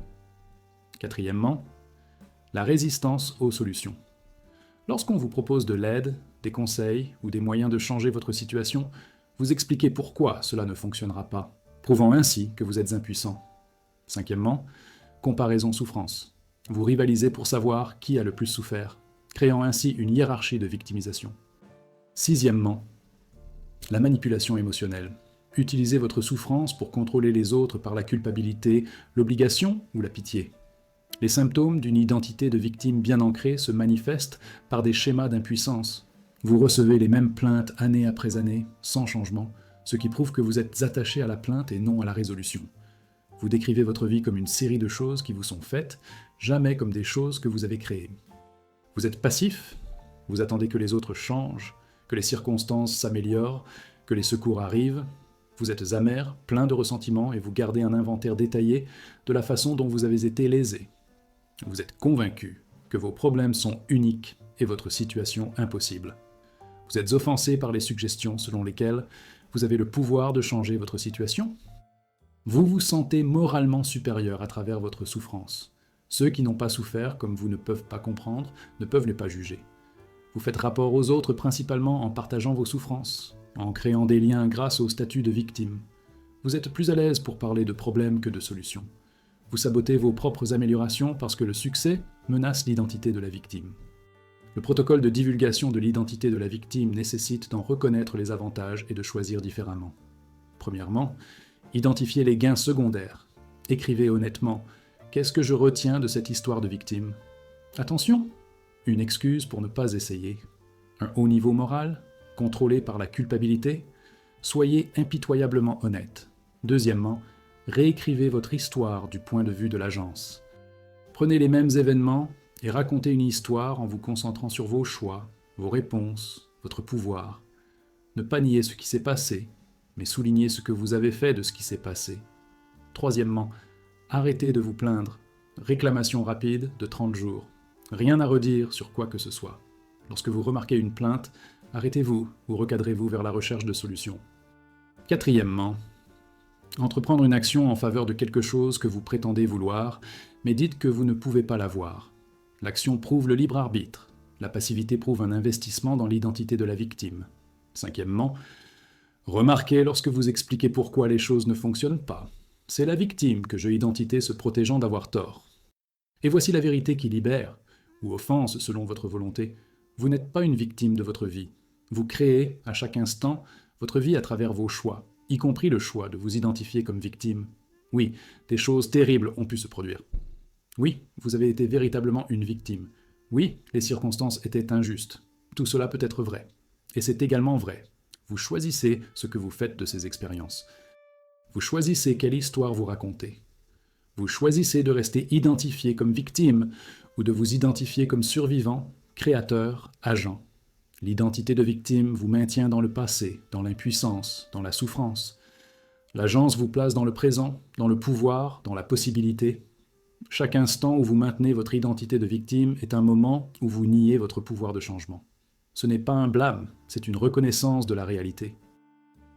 Quatrièmement, la résistance aux solutions. Lorsqu'on vous propose de l'aide, des conseils ou des moyens de changer votre situation, vous expliquez pourquoi cela ne fonctionnera pas, prouvant ainsi que vous êtes impuissant. Cinquièmement, comparaison souffrance. Vous rivalisez pour savoir qui a le plus souffert, créant ainsi une hiérarchie de victimisation. Sixièmement, la manipulation émotionnelle. Utilisez votre souffrance pour contrôler les autres par la culpabilité, l'obligation ou la pitié. Les symptômes d'une identité de victime bien ancrée se manifestent par des schémas d'impuissance. Vous recevez les mêmes plaintes année après année, sans changement, ce qui prouve que vous êtes attaché à la plainte et non à la résolution. Vous décrivez votre vie comme une série de choses qui vous sont faites, jamais comme des choses que vous avez créées. Vous êtes passif, vous attendez que les autres changent, que les circonstances s'améliorent, que les secours arrivent. Vous êtes amer, plein de ressentiments et vous gardez un inventaire détaillé de la façon dont vous avez été lésé. Vous êtes convaincu que vos problèmes sont uniques et votre situation impossible. Vous êtes offensé par les suggestions selon lesquelles vous avez le pouvoir de changer votre situation. Vous vous sentez moralement supérieur à travers votre souffrance. Ceux qui n'ont pas souffert, comme vous ne peuvent pas comprendre, ne peuvent ne pas juger. Vous faites rapport aux autres principalement en partageant vos souffrances, en créant des liens grâce au statut de victime. Vous êtes plus à l'aise pour parler de problèmes que de solutions. Vous sabotez vos propres améliorations parce que le succès menace l'identité de la victime. Le protocole de divulgation de l'identité de la victime nécessite d'en reconnaître les avantages et de choisir différemment. Premièrement, identifiez les gains secondaires. Écrivez honnêtement « Qu'est-ce que je retiens de cette histoire de victime ?» Attention, une excuse pour ne pas essayer. Un haut niveau moral, contrôlé par la culpabilité. Soyez impitoyablement honnête. Deuxièmement, réécrivez votre histoire du point de vue de l'agence. Prenez les mêmes événements et racontez une histoire en vous concentrant sur vos choix, vos réponses, votre pouvoir. Ne pas nier ce qui s'est passé, mais souligner ce que vous avez fait de ce qui s'est passé. Troisièmement, arrêtez de vous plaindre. Réclamation rapide de 30 jours. Rien à redire sur quoi que ce soit. Lorsque vous remarquez une plainte, arrêtez-vous ou recadrez-vous vers la recherche de solutions. Quatrièmement, entreprendre une action en faveur de quelque chose que vous prétendez vouloir, mais dites que vous ne pouvez pas l'avoir. L'action prouve le libre arbitre. La passivité prouve un investissement dans l'identité de la victime. Cinquièmement, remarquez lorsque vous expliquez pourquoi les choses ne fonctionnent pas. C'est la victime que jeu identité se protégeant d'avoir tort. Et voici la vérité qui libère, ou offense selon votre volonté. Vous n'êtes pas une victime de votre vie. Vous créez, à chaque instant, votre vie à travers vos choix. y compris le choix de vous identifier comme victime. Oui, des choses terribles ont pu se produire. Oui, vous avez été véritablement une victime. Oui, les circonstances étaient injustes. Tout cela peut être vrai. Et c'est également vrai. Vous choisissez ce que vous faites de ces expériences. Vous choisissez quelle histoire vous racontez. Vous choisissez de rester identifié comme victime ou de vous identifier comme survivant, créateur, agent. L'identité de victime vous maintient dans le passé, dans l'impuissance, dans la souffrance. L'agence vous place dans le présent, dans le pouvoir, dans la possibilité. Chaque instant où vous maintenez votre identité de victime est un moment où vous niez votre pouvoir de changement. Ce n'est pas un blâme, c'est une reconnaissance de la réalité.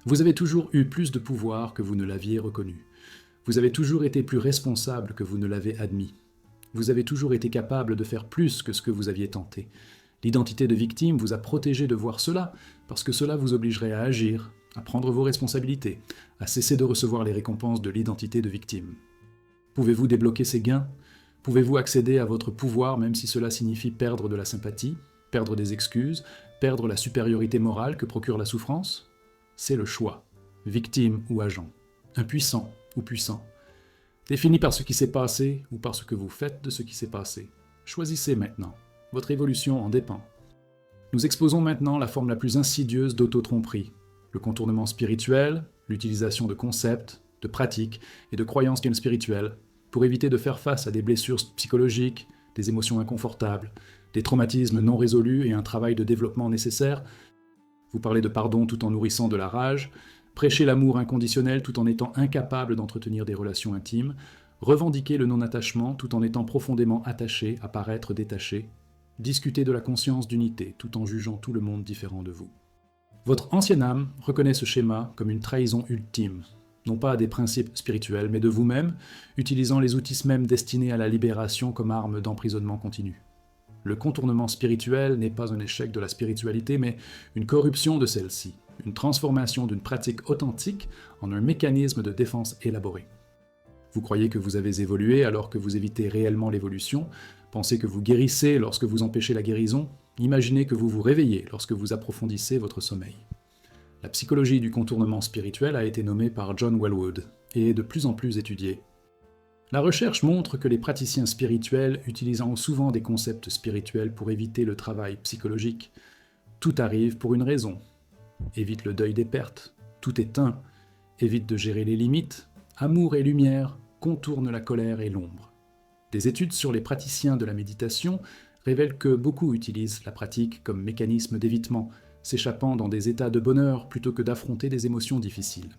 Vous avez toujours eu plus de pouvoir que vous ne l'aviez reconnu. Vous avez toujours été plus responsable que vous ne l'avez admis. Vous avez toujours été capable de faire plus que ce que vous aviez tenté. L'identité de victime vous a protégé de voir cela, parce que cela vous obligerait à agir, à prendre vos responsabilités, à cesser de recevoir les récompenses de l'identité de victime. Pouvez-vous débloquer ces gains? Pouvez-vous accéder à votre pouvoir même si cela signifie perdre de la sympathie, perdre des excuses, perdre la supériorité morale que procure la souffrance? C'est le choix, victime ou agent, impuissant ou puissant, défini par ce qui s'est passé ou par ce que vous faites de ce qui s'est passé. Choisissez maintenant. Votre évolution en dépend. Nous exposons maintenant la forme la plus insidieuse d'auto-tromperie, le contournement spirituel, l'utilisation de concepts, de pratiques et de croyances spirituelles pour éviter de faire face à des blessures psychologiques, des émotions inconfortables, des traumatismes non résolus et un travail de développement nécessaire. Vous parlez de pardon tout en nourrissant de la rage, prêchez l'amour inconditionnel tout en étant incapable d'entretenir des relations intimes, revendiquez le non-attachement tout en étant profondément attaché à paraître détaché, discutez de la conscience d'unité tout en jugeant tout le monde différent de vous. Votre ancienne âme reconnaît ce schéma comme une trahison ultime, non pas à des principes spirituels, mais de vous-même, utilisant les outils mêmes destinés à la libération comme arme d'emprisonnement continu. Le contournement spirituel n'est pas un échec de la spiritualité, mais une corruption de celle-ci, une transformation d'une pratique authentique en un mécanisme de défense élaboré. Vous croyez que vous avez évolué alors que vous évitez réellement l'évolution, pensez que vous guérissez lorsque vous empêchez la guérison, imaginez que vous vous réveillez lorsque vous approfondissez votre sommeil. La psychologie du contournement spirituel a été nommée par John Welwood et est de plus en plus étudiée. La recherche montre que les praticiens spirituels utilisant souvent des concepts spirituels pour éviter le travail psychologique. Tout arrive pour une raison. Évite le deuil des pertes, tout est un, évite de gérer les limites, amour et lumière, contourne la colère et l'ombre. Des études sur les praticiens de la méditation révèlent que beaucoup utilisent la pratique comme mécanisme d'évitement, s'échappant dans des états de bonheur plutôt que d'affronter des émotions difficiles.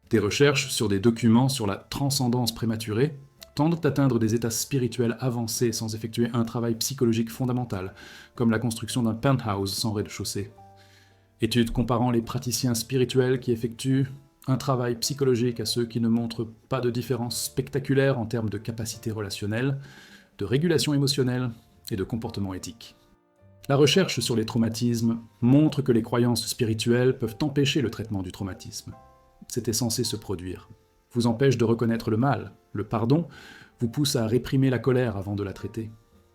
Des recherches sur des documents sur la transcendance prématurée tendent à atteindre des états spirituels avancés sans effectuer un travail psychologique fondamental, comme la construction d'un penthouse sans rez-de-chaussée. Études comparant les praticiens spirituels qui effectuent un travail psychologique à ceux qui ne montrent pas de différence spectaculaire en termes de capacité relationnelle, de régulation émotionnelle et de comportement éthique. La recherche sur les traumatismes montre que les croyances spirituelles peuvent empêcher le traitement du traumatisme. C'était censé se produire. Vous empêche de reconnaître le mal. Le pardon vous pousse à réprimer la colère avant de la traiter.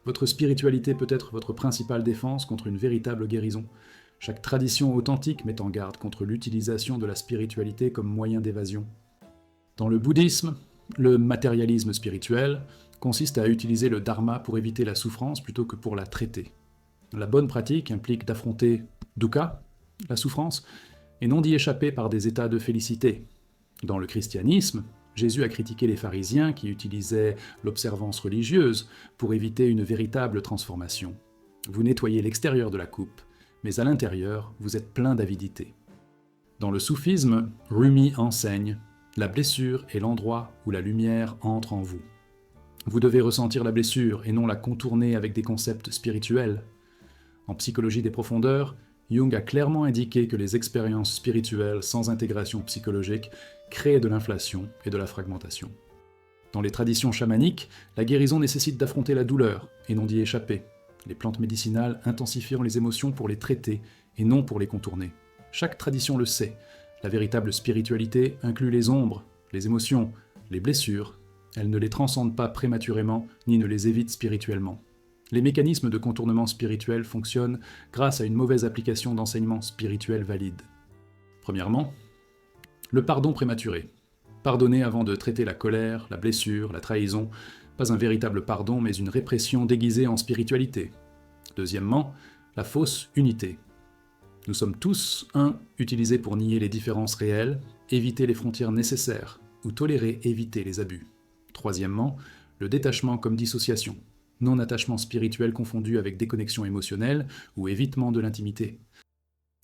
Votre spiritualité peut être votre principale défense contre une véritable guérison. Chaque tradition authentique met en garde contre l'utilisation de la spiritualité comme moyen d'évasion. Dans le bouddhisme, le matérialisme spirituel consiste à utiliser le dharma pour éviter la souffrance plutôt que pour la traiter. La bonne pratique implique d'affronter dukkha, la souffrance, et non d'y échapper par des états de félicité. Dans le christianisme, Jésus a critiqué les pharisiens qui utilisaient l'observance religieuse pour éviter une véritable transformation. Vous nettoyez l'extérieur de la coupe, mais à l'intérieur, vous êtes plein d'avidité. Dans le soufisme, Rumi enseigne « La blessure est l'endroit où la lumière entre en vous ». Vous devez ressentir la blessure et non la contourner avec des concepts spirituels. En psychologie des profondeurs, Jung a clairement indiqué que les expériences spirituelles sans intégration psychologique créent de l'inflation et de la fragmentation. Dans les traditions chamaniques, la guérison nécessite d'affronter la douleur et non d'y échapper. Les plantes médicinales intensifiant les émotions pour les traiter et non pour les contourner. Chaque tradition le sait, la véritable spiritualité inclut les ombres, les émotions, les blessures. Elle ne les transcende pas prématurément ni ne les évite spirituellement. Les mécanismes de contournement spirituel fonctionnent grâce à une mauvaise application d'enseignements spirituels valides. Premièrement, Le pardon prématuré. Pardonner avant de traiter la colère, la blessure, la trahison, pas un véritable pardon, mais une répression déguisée en spiritualité. Deuxièmement, la fausse unité. Nous sommes tous un utilisé pour nier les différences réelles, éviter les frontières nécessaires, ou tolérer, éviter les abus. Troisièmement, le détachement comme dissociation. Non-attachement spirituel confondu avec déconnexion émotionnelle ou évitement de l'intimité.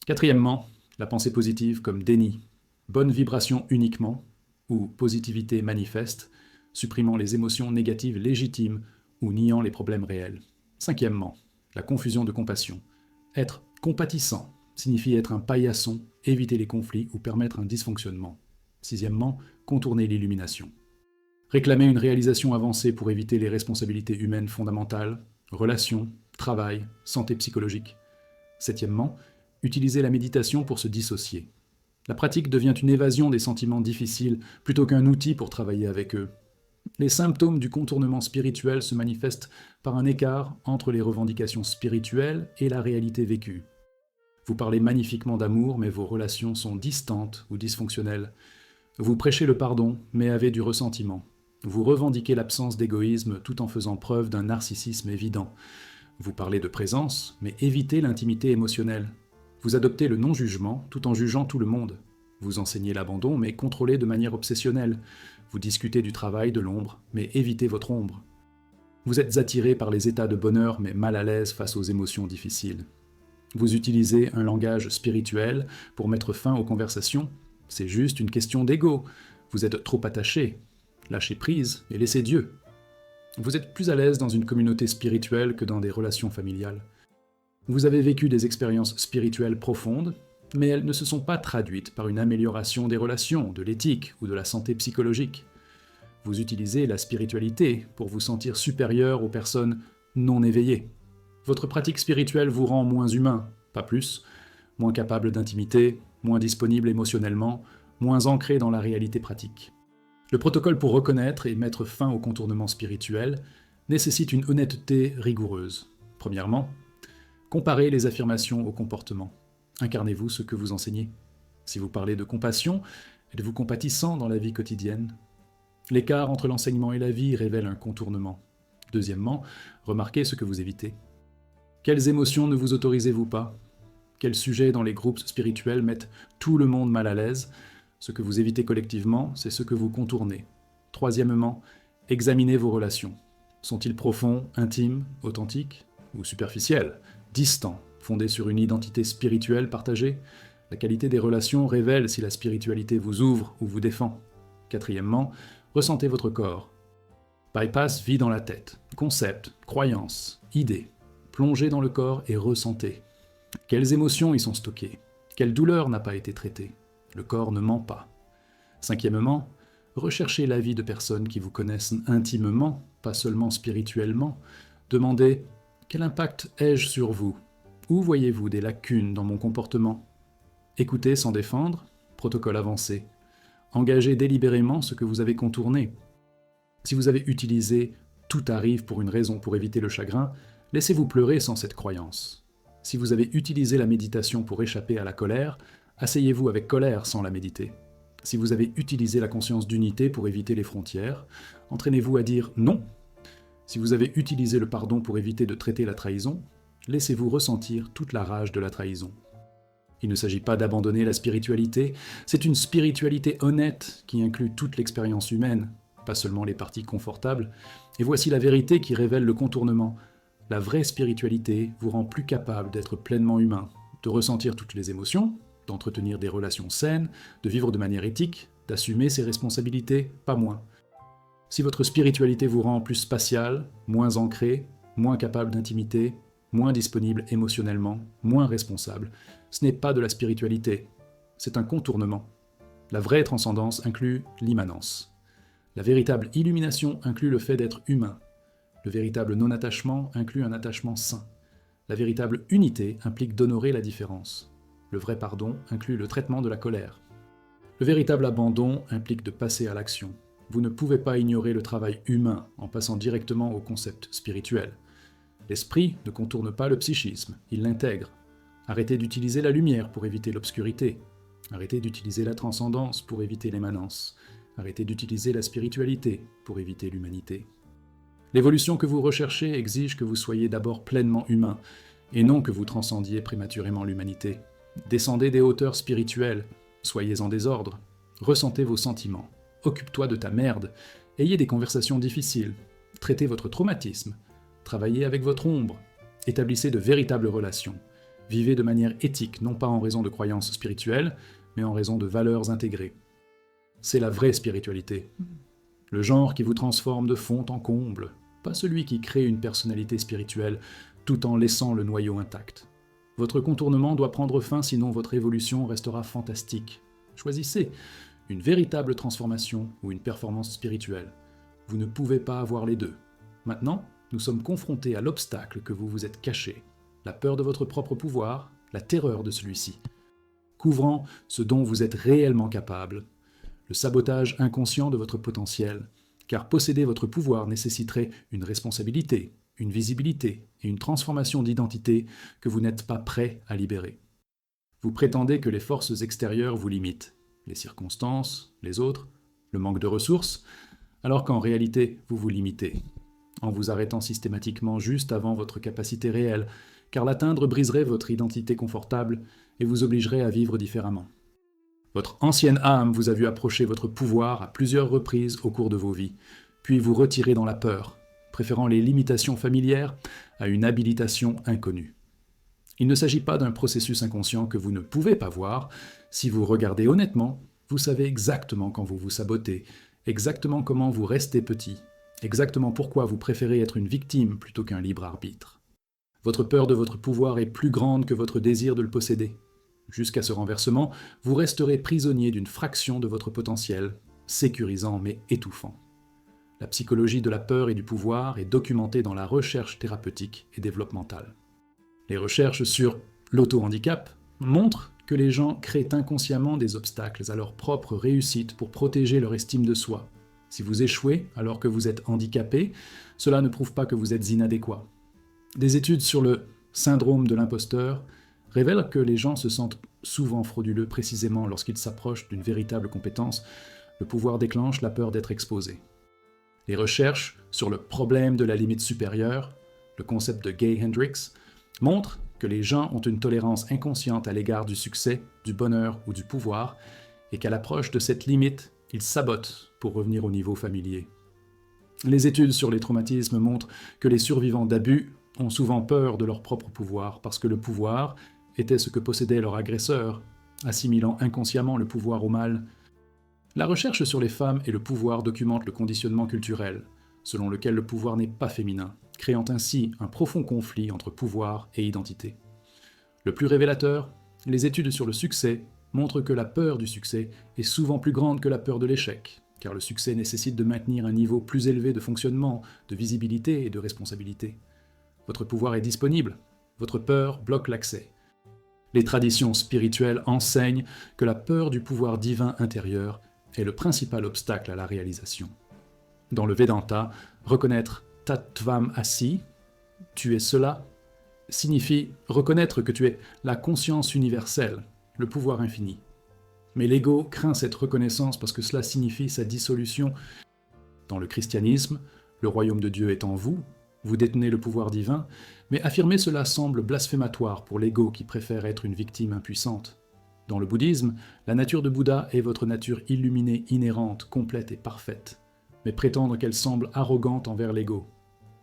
Quatrièmement, la pensée positive comme déni. Bonne vibration uniquement, ou positivité manifeste, supprimant les émotions négatives légitimes ou niant les problèmes réels. Cinquièmement, la confusion de compassion. Être compatissant signifie être un paillasson, éviter les conflits ou permettre un dysfonctionnement. Sixièmement, contourner l'illumination. Réclamer une réalisation avancée pour éviter les responsabilités humaines fondamentales, relations, travail, santé psychologique. Septièmement, utiliser la méditation pour se dissocier. La pratique devient une évasion des sentiments difficiles plutôt qu'un outil pour travailler avec eux. Les symptômes du contournement spirituel se manifestent par un écart entre les revendications spirituelles et la réalité vécue. Vous parlez magnifiquement d'amour, mais vos relations sont distantes ou dysfonctionnelles. Vous prêchez le pardon, mais avez du ressentiment. Vous revendiquez l'absence d'égoïsme tout en faisant preuve d'un narcissisme évident. Vous parlez de présence, mais évitez l'intimité émotionnelle. Vous adoptez le non-jugement tout en jugeant tout le monde. Vous enseignez l'abandon, mais contrôlez de manière obsessionnelle. Vous discutez du travail de l'ombre, mais évitez votre ombre. Vous êtes attiré par les états de bonheur, mais mal à l'aise face aux émotions difficiles. Vous utilisez un langage spirituel pour mettre fin aux conversations. C'est juste une question d'ego. Vous êtes trop attaché. Lâchez prise et laissez Dieu. Vous êtes plus à l'aise dans une communauté spirituelle que dans des relations familiales. Vous avez vécu des expériences spirituelles profondes, mais elles ne se sont pas traduites par une amélioration des relations, de l'éthique ou de la santé psychologique. Vous utilisez la spiritualité pour vous sentir supérieur aux personnes non éveillées. Votre pratique spirituelle vous rend moins humain, pas plus, moins capable d'intimité, moins disponible émotionnellement, moins ancré dans la réalité pratique. Le protocole pour reconnaître et mettre fin au contournement spirituel nécessite une honnêteté rigoureuse. Premièrement, comparez les affirmations au comportement. Incarnez-vous ce que vous enseignez. Si vous parlez de compassion, êtes-vous compatissant dans la vie quotidienne? L'écart entre l'enseignement et la vie révèle un contournement. Deuxièmement, remarquez ce que vous évitez. Quelles émotions ne vous autorisez-vous pas? Quels sujets dans les groupes spirituels mettent tout le monde mal à l'aise? Ce que vous évitez collectivement, c'est ce que vous contournez. Troisièmement, examinez vos relations. Sont-ils profonds, intimes, authentiques ou superficiels, distants, fondés sur une identité spirituelle partagée? La qualité des relations révèle si la spiritualité vous ouvre ou vous défend. Quatrièmement, ressentez votre corps. Bypass vit dans la tête. Concepts, croyances, idées. Plongez dans le corps et ressentez. Quelles émotions y sont stockées? Quelle douleur n'a pas été traitée? Le corps ne ment pas. Cinquièmement, recherchez l'avis de personnes qui vous connaissent intimement, pas seulement spirituellement. Demandez « Quel impact ai-je sur vous? Où voyez-vous des lacunes dans mon comportement ?» Écoutez sans défendre, protocole avancé. Engagez délibérément ce que vous avez contourné. Si vous avez utilisé « tout arrive pour une raison pour éviter le chagrin », laissez-vous pleurer sans cette croyance. Si vous avez utilisé la méditation pour échapper à la colère, asseyez-vous avec colère sans la méditer. Si vous avez utilisé la conscience d'unité pour éviter les frontières, entraînez-vous à dire non. Si vous avez utilisé le pardon pour éviter de traiter la trahison, laissez-vous ressentir toute la rage de la trahison. Il ne s'agit pas d'abandonner la spiritualité, c'est une spiritualité honnête qui inclut toute l'expérience humaine, pas seulement les parties confortables. Et voici la vérité qui révèle le contournement. La vraie spiritualité vous rend plus capable d'être pleinement humain, de ressentir toutes les émotions, d'entretenir des relations saines, de vivre de manière éthique, d'assumer ses responsabilités, pas moins. Si votre spiritualité vous rend plus spatial, moins ancré, moins capable d'intimité, moins disponible émotionnellement, moins responsable, ce n'est pas de la spiritualité, c'est un contournement. La vraie transcendance inclut l'immanence. La véritable illumination inclut le fait d'être humain. Le véritable non-attachement inclut un attachement sain. La véritable unité implique d'honorer la différence. Le vrai pardon inclut le traitement de la colère. Le véritable abandon implique de passer à l'action. Vous ne pouvez pas ignorer le travail humain en passant directement au concept spirituel. L'esprit ne contourne pas le psychisme, il l'intègre. Arrêtez d'utiliser la lumière pour éviter l'obscurité. Arrêtez d'utiliser la transcendance pour éviter l'immanence. Arrêtez d'utiliser la spiritualité pour éviter l'humanité. L'évolution que vous recherchez exige que vous soyez d'abord pleinement humain, et non que vous transcendiez prématurément l'humanité. Descendez des hauteurs spirituelles, soyez en désordre, ressentez vos sentiments, occupe-toi de ta merde, ayez des conversations difficiles, traitez votre traumatisme, travaillez avec votre ombre, établissez de véritables relations, vivez de manière éthique, non pas en raison de croyances spirituelles, mais en raison de valeurs intégrées. C'est la vraie spiritualité. Le genre qui vous transforme de fond en comble, pas celui qui crée une personnalité spirituelle tout en laissant le noyau intact. Votre contournement doit prendre fin, sinon votre évolution restera fantastique. Choisissez une véritable transformation ou une performance spirituelle. Vous ne pouvez pas avoir les deux. Maintenant, nous sommes confrontés à l'obstacle que vous vous êtes caché, la peur de votre propre pouvoir, la terreur de celui-ci. Couvrant ce dont vous êtes réellement capable, le sabotage inconscient de votre potentiel, car posséder votre pouvoir nécessiterait une responsabilité, une visibilité et une transformation d'identité que vous n'êtes pas prêt à libérer. Vous prétendez que les forces extérieures vous limitent, les circonstances, les autres, le manque de ressources, alors qu'en réalité, vous vous limitez, en vous arrêtant systématiquement juste avant votre capacité réelle, car l'atteindre briserait votre identité confortable et vous obligerait à vivre différemment. Votre ancienne âme vous a vu approcher votre pouvoir à plusieurs reprises au cours de vos vies, puis vous retirer dans la peur, préférant les limitations familières à une habilitation inconnue. Il ne s'agit pas d'un processus inconscient que vous ne pouvez pas voir. Si vous regardez honnêtement, vous savez exactement quand vous vous sabotez, exactement comment vous restez petit, exactement pourquoi vous préférez être une victime plutôt qu'un libre arbitre. Votre peur de votre pouvoir est plus grande que votre désir de le posséder. Jusqu'à ce renversement, vous resterez prisonnier d'une fraction de votre potentiel, sécurisant mais étouffant. La psychologie de la peur et du pouvoir est documentée dans la recherche thérapeutique et développementale. Les recherches sur l'auto-handicap montrent que les gens créent inconsciemment des obstacles à leur propre réussite pour protéger leur estime de soi. Si vous échouez alors que vous êtes handicapé, cela ne prouve pas que vous êtes inadéquat. Des études sur le syndrome de l'imposteur révèlent que les gens se sentent souvent frauduleux précisément lorsqu'ils s'approchent d'une véritable compétence. Le pouvoir déclenche la peur d'être exposé. Les recherches sur le problème de la limite supérieure, le concept de Gay Hendricks, montrent que les gens ont une tolérance inconsciente à l'égard du succès, du bonheur ou du pouvoir, et qu'à l'approche de cette limite, ils sabotent pour revenir au niveau familier. Les études sur les traumatismes montrent que les survivants d'abus ont souvent peur de leur propre pouvoir, parce que le pouvoir était ce que possédait leur agresseur, assimilant inconsciemment le pouvoir au mal. La recherche sur les femmes et le pouvoir documente le conditionnement culturel, selon lequel le pouvoir n'est pas féminin, créant ainsi un profond conflit entre pouvoir et identité. Le plus révélateur, les études sur le succès montrent que la peur du succès est souvent plus grande que la peur de l'échec, car le succès nécessite de maintenir un niveau plus élevé de fonctionnement, de visibilité et de responsabilité. Votre pouvoir est disponible, votre peur bloque l'accès. Les traditions spirituelles enseignent que la peur du pouvoir divin intérieur est le principal obstacle à la réalisation. Dans le Vedanta, reconnaître Tattvam Asi, tu es cela, signifie reconnaître que tu es la conscience universelle, le pouvoir infini. Mais l'ego craint cette reconnaissance parce que cela signifie sa dissolution. Dans le christianisme, le royaume de Dieu est en vous, vous détenez le pouvoir divin, mais affirmer cela semble blasphématoire pour l'ego qui préfère être une victime impuissante. Dans le bouddhisme, la nature de Bouddha est votre nature illuminée, inhérente, complète et parfaite, mais prétendre qu'elle semble arrogante envers l'ego.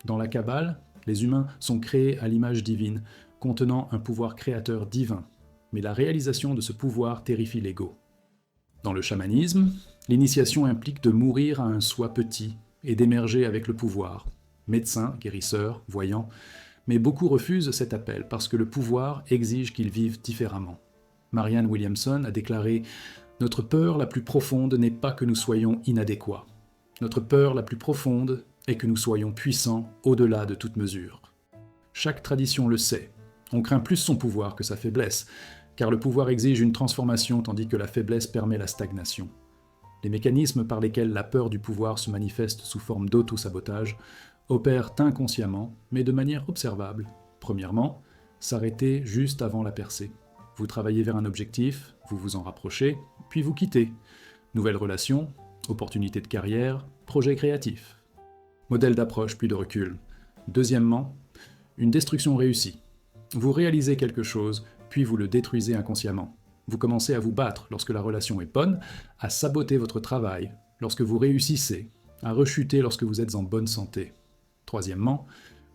Dans la Kabbale, les humains sont créés à l'image divine, contenant un pouvoir créateur divin, mais la réalisation de ce pouvoir terrifie l'ego. Dans le chamanisme, l'initiation implique de mourir à un soi petit et d'émerger avec le pouvoir. Médecins, guérisseurs, voyants, mais beaucoup refusent cet appel parce que le pouvoir exige qu'ils vivent différemment. Marianne Williamson a déclaré « Notre peur la plus profonde n'est pas que nous soyons inadéquats. Notre peur la plus profonde est que nous soyons puissants au-delà de toute mesure. » Chaque tradition le sait. On craint plus son pouvoir que sa faiblesse, car le pouvoir exige une transformation tandis que la faiblesse permet la stagnation. Les mécanismes par lesquels la peur du pouvoir se manifeste sous forme d'auto-sabotage opèrent inconsciemment, mais de manière observable. Premièrement, s'arrêter juste avant la percée. Vous travaillez vers un objectif, vous vous en rapprochez, puis vous quittez. Nouvelles relations, opportunités de carrière, projets créatifs. Modèle d'approche puis de recul. Deuxièmement, une destruction réussie. Vous réalisez quelque chose, puis vous le détruisez inconsciemment. Vous commencez à vous battre lorsque la relation est bonne, à saboter votre travail lorsque vous réussissez, à rechuter lorsque vous êtes en bonne santé. Troisièmement,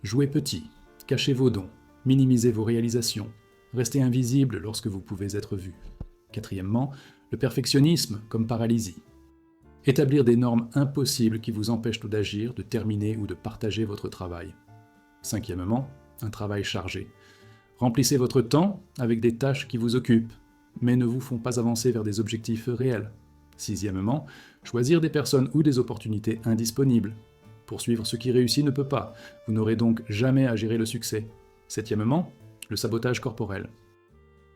jouez petit, cachez vos dons, minimisez vos réalisations, restez invisible lorsque vous pouvez être vu. Quatrièmement, le perfectionnisme comme paralysie. Établir des normes impossibles qui vous empêchent d'agir, de terminer ou de partager votre travail. Cinquièmement, un travail chargé. Remplissez votre temps avec des tâches qui vous occupent, mais ne vous font pas avancer vers des objectifs réels. Sixièmement, choisir des personnes ou des opportunités indisponibles. Poursuivre ce qui réussit ne peut pas, vous n'aurez donc jamais à gérer le succès. Septièmement, le sabotage corporel.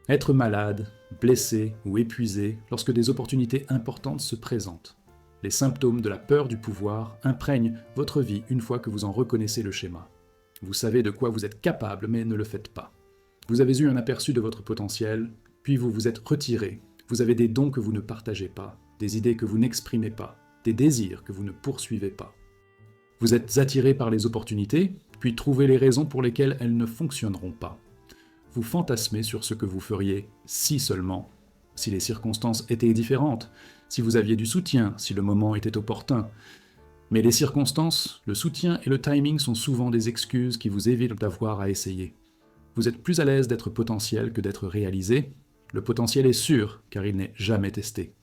Être malade, blessé ou épuisé lorsque des opportunités importantes se présentent. Les symptômes de la peur du pouvoir imprègnent votre vie une fois que vous en reconnaissez le schéma. Vous savez de quoi vous êtes capable, mais ne le faites pas. Vous avez eu un aperçu de votre potentiel, puis vous vous êtes retiré. Vous avez des dons que vous ne partagez pas, des idées que vous n'exprimez pas, des désirs que vous ne poursuivez pas. Vous êtes attiré par les opportunités, puis trouvez les raisons pour lesquelles elles ne fonctionneront pas. Vous fantasmez sur ce que vous feriez si seulement, si les circonstances étaient différentes, si vous aviez du soutien, si le moment était opportun. Mais les circonstances, le soutien et le timing sont souvent des excuses qui vous évitent d'avoir à essayer. Vous êtes plus à l'aise d'être potentiel que d'être réalisé. Le potentiel est sûr, car il n'est jamais testé.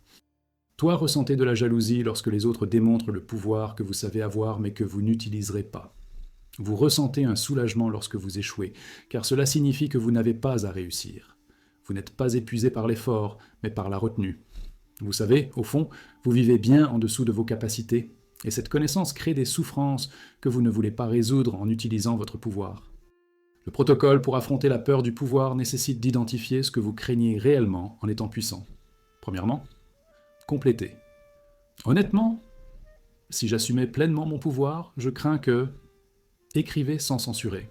Toi ressentez de la jalousie lorsque les autres démontrent le pouvoir que vous savez avoir mais que vous n'utiliserez pas. Vous ressentez un soulagement lorsque vous échouez, car cela signifie que vous n'avez pas à réussir. Vous n'êtes pas épuisé par l'effort, mais par la retenue. Vous savez, au fond, vous vivez bien en dessous de vos capacités, et cette connaissance crée des souffrances que vous ne voulez pas résoudre en utilisant votre pouvoir. Le protocole pour affronter la peur du pouvoir nécessite d'identifier ce que vous craignez réellement en étant puissant. Premièrement, compléter. Honnêtement, si j'assumais pleinement mon pouvoir, je crains que... Écrivez sans censurer.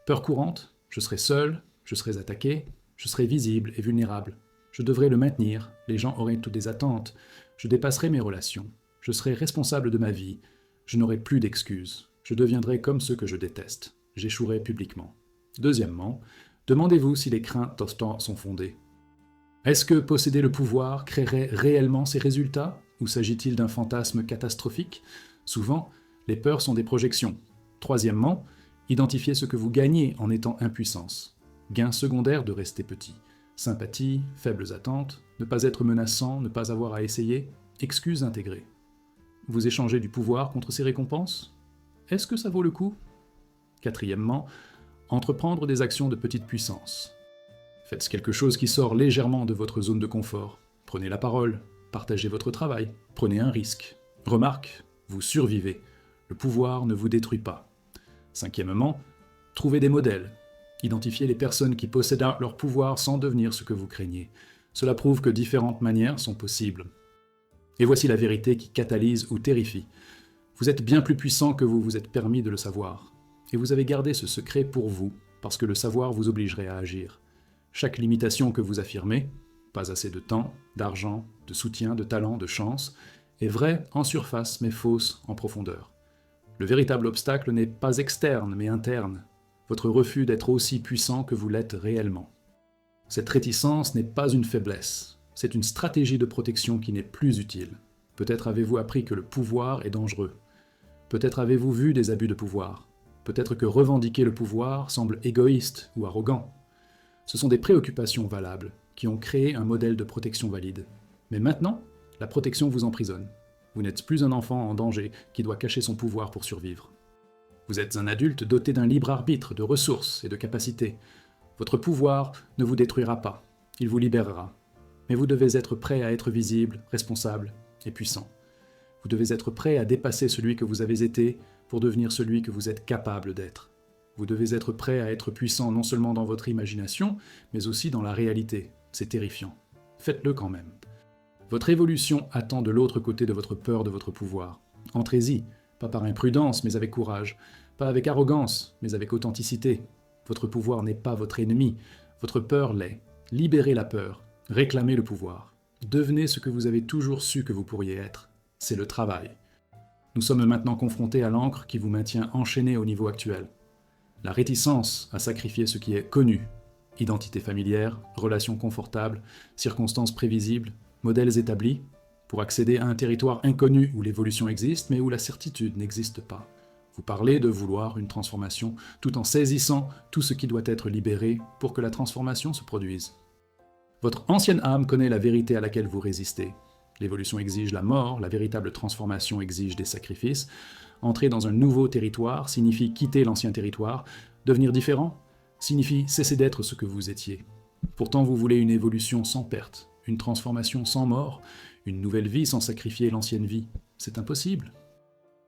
Peur courante, je serai seul, je serai attaqué, je serai visible et vulnérable. Je devrais le maintenir, les gens auraient toutes des attentes, je dépasserai mes relations, je serai responsable de ma vie, je n'aurai plus d'excuses, je deviendrai comme ceux que je déteste, j'échouerai publiquement. Deuxièmement, demandez-vous si les craintes sont fondées. Est-ce que posséder le pouvoir créerait réellement ces résultats, ou s'agit-il d'un fantasme catastrophique? Souvent, les peurs sont des projections. Troisièmement, identifiez ce que vous gagnez en étant impuissance. Gain secondaire de rester petit. Sympathie, faibles attentes, ne pas être menaçant, ne pas avoir à essayer, excuses intégrées. Vous échangez du pouvoir contre ces récompenses? Est-ce que ça vaut le coup? Quatrièmement, entreprendre des actions de petite puissance. Faites quelque chose qui sort légèrement de votre zone de confort. Prenez la parole, partagez votre travail, prenez un risque. Remarque, vous survivez. Le pouvoir ne vous détruit pas. Cinquièmement, trouvez des modèles. Identifiez les personnes qui possèdent leur pouvoir sans devenir ce que vous craignez. Cela prouve que différentes manières sont possibles. Et voici la vérité qui catalyse ou terrifie. Vous êtes bien plus puissant que vous vous êtes permis de le savoir. Et vous avez gardé ce secret pour vous, parce que le savoir vous obligerait à agir. Chaque limitation que vous affirmez, pas assez de temps, d'argent, de soutien, de talent, de chance, est vraie en surface mais fausse en profondeur. Le véritable obstacle n'est pas externe, mais interne. Votre refus d'être aussi puissant que vous l'êtes réellement. Cette réticence n'est pas une faiblesse. C'est une stratégie de protection qui n'est plus utile. Peut-être avez-vous appris que le pouvoir est dangereux. Peut-être avez-vous vu des abus de pouvoir. Peut-être que revendiquer le pouvoir semble égoïste ou arrogant. Ce sont des préoccupations valables qui ont créé un modèle de protection valide. Mais maintenant, la protection vous emprisonne. Vous n'êtes plus un enfant en danger qui doit cacher son pouvoir pour survivre. Vous êtes un adulte doté d'un libre arbitre, de ressources et de capacités. Votre pouvoir ne vous détruira pas, il vous libérera. Mais vous devez être prêt à être visible, responsable et puissant. Vous devez être prêt à dépasser celui que vous avez été pour devenir celui que vous êtes capable d'être. Vous devez être prêt à être puissant non seulement dans votre imagination, mais aussi dans la réalité. C'est terrifiant. Faites-le quand même. Votre évolution attend de l'autre côté de votre peur de votre pouvoir. Entrez-y, pas par imprudence, mais avec courage. Pas avec arrogance, mais avec authenticité. Votre pouvoir n'est pas votre ennemi, votre peur l'est. Libérez la peur, réclamez le pouvoir. Devenez ce que vous avez toujours su que vous pourriez être. C'est le travail. Nous sommes maintenant confrontés à l'encre qui vous maintient enchaîné au niveau actuel. La réticence à sacrifier ce qui est connu, identité familière, relations confortables, circonstances prévisibles, modèles établis, pour accéder à un territoire inconnu où l'évolution existe mais où la certitude n'existe pas. Vous parlez de vouloir une transformation tout en saisissant tout ce qui doit être libéré pour que la transformation se produise. Votre ancienne âme connaît la vérité à laquelle vous résistez. L'évolution exige la mort, la véritable transformation exige des sacrifices. Entrer dans un nouveau territoire signifie quitter l'ancien territoire. Devenir différent signifie cesser d'être ce que vous étiez. Pourtant, vous voulez une évolution sans perte, une transformation sans mort, une nouvelle vie sans sacrifier l'ancienne vie. C'est impossible.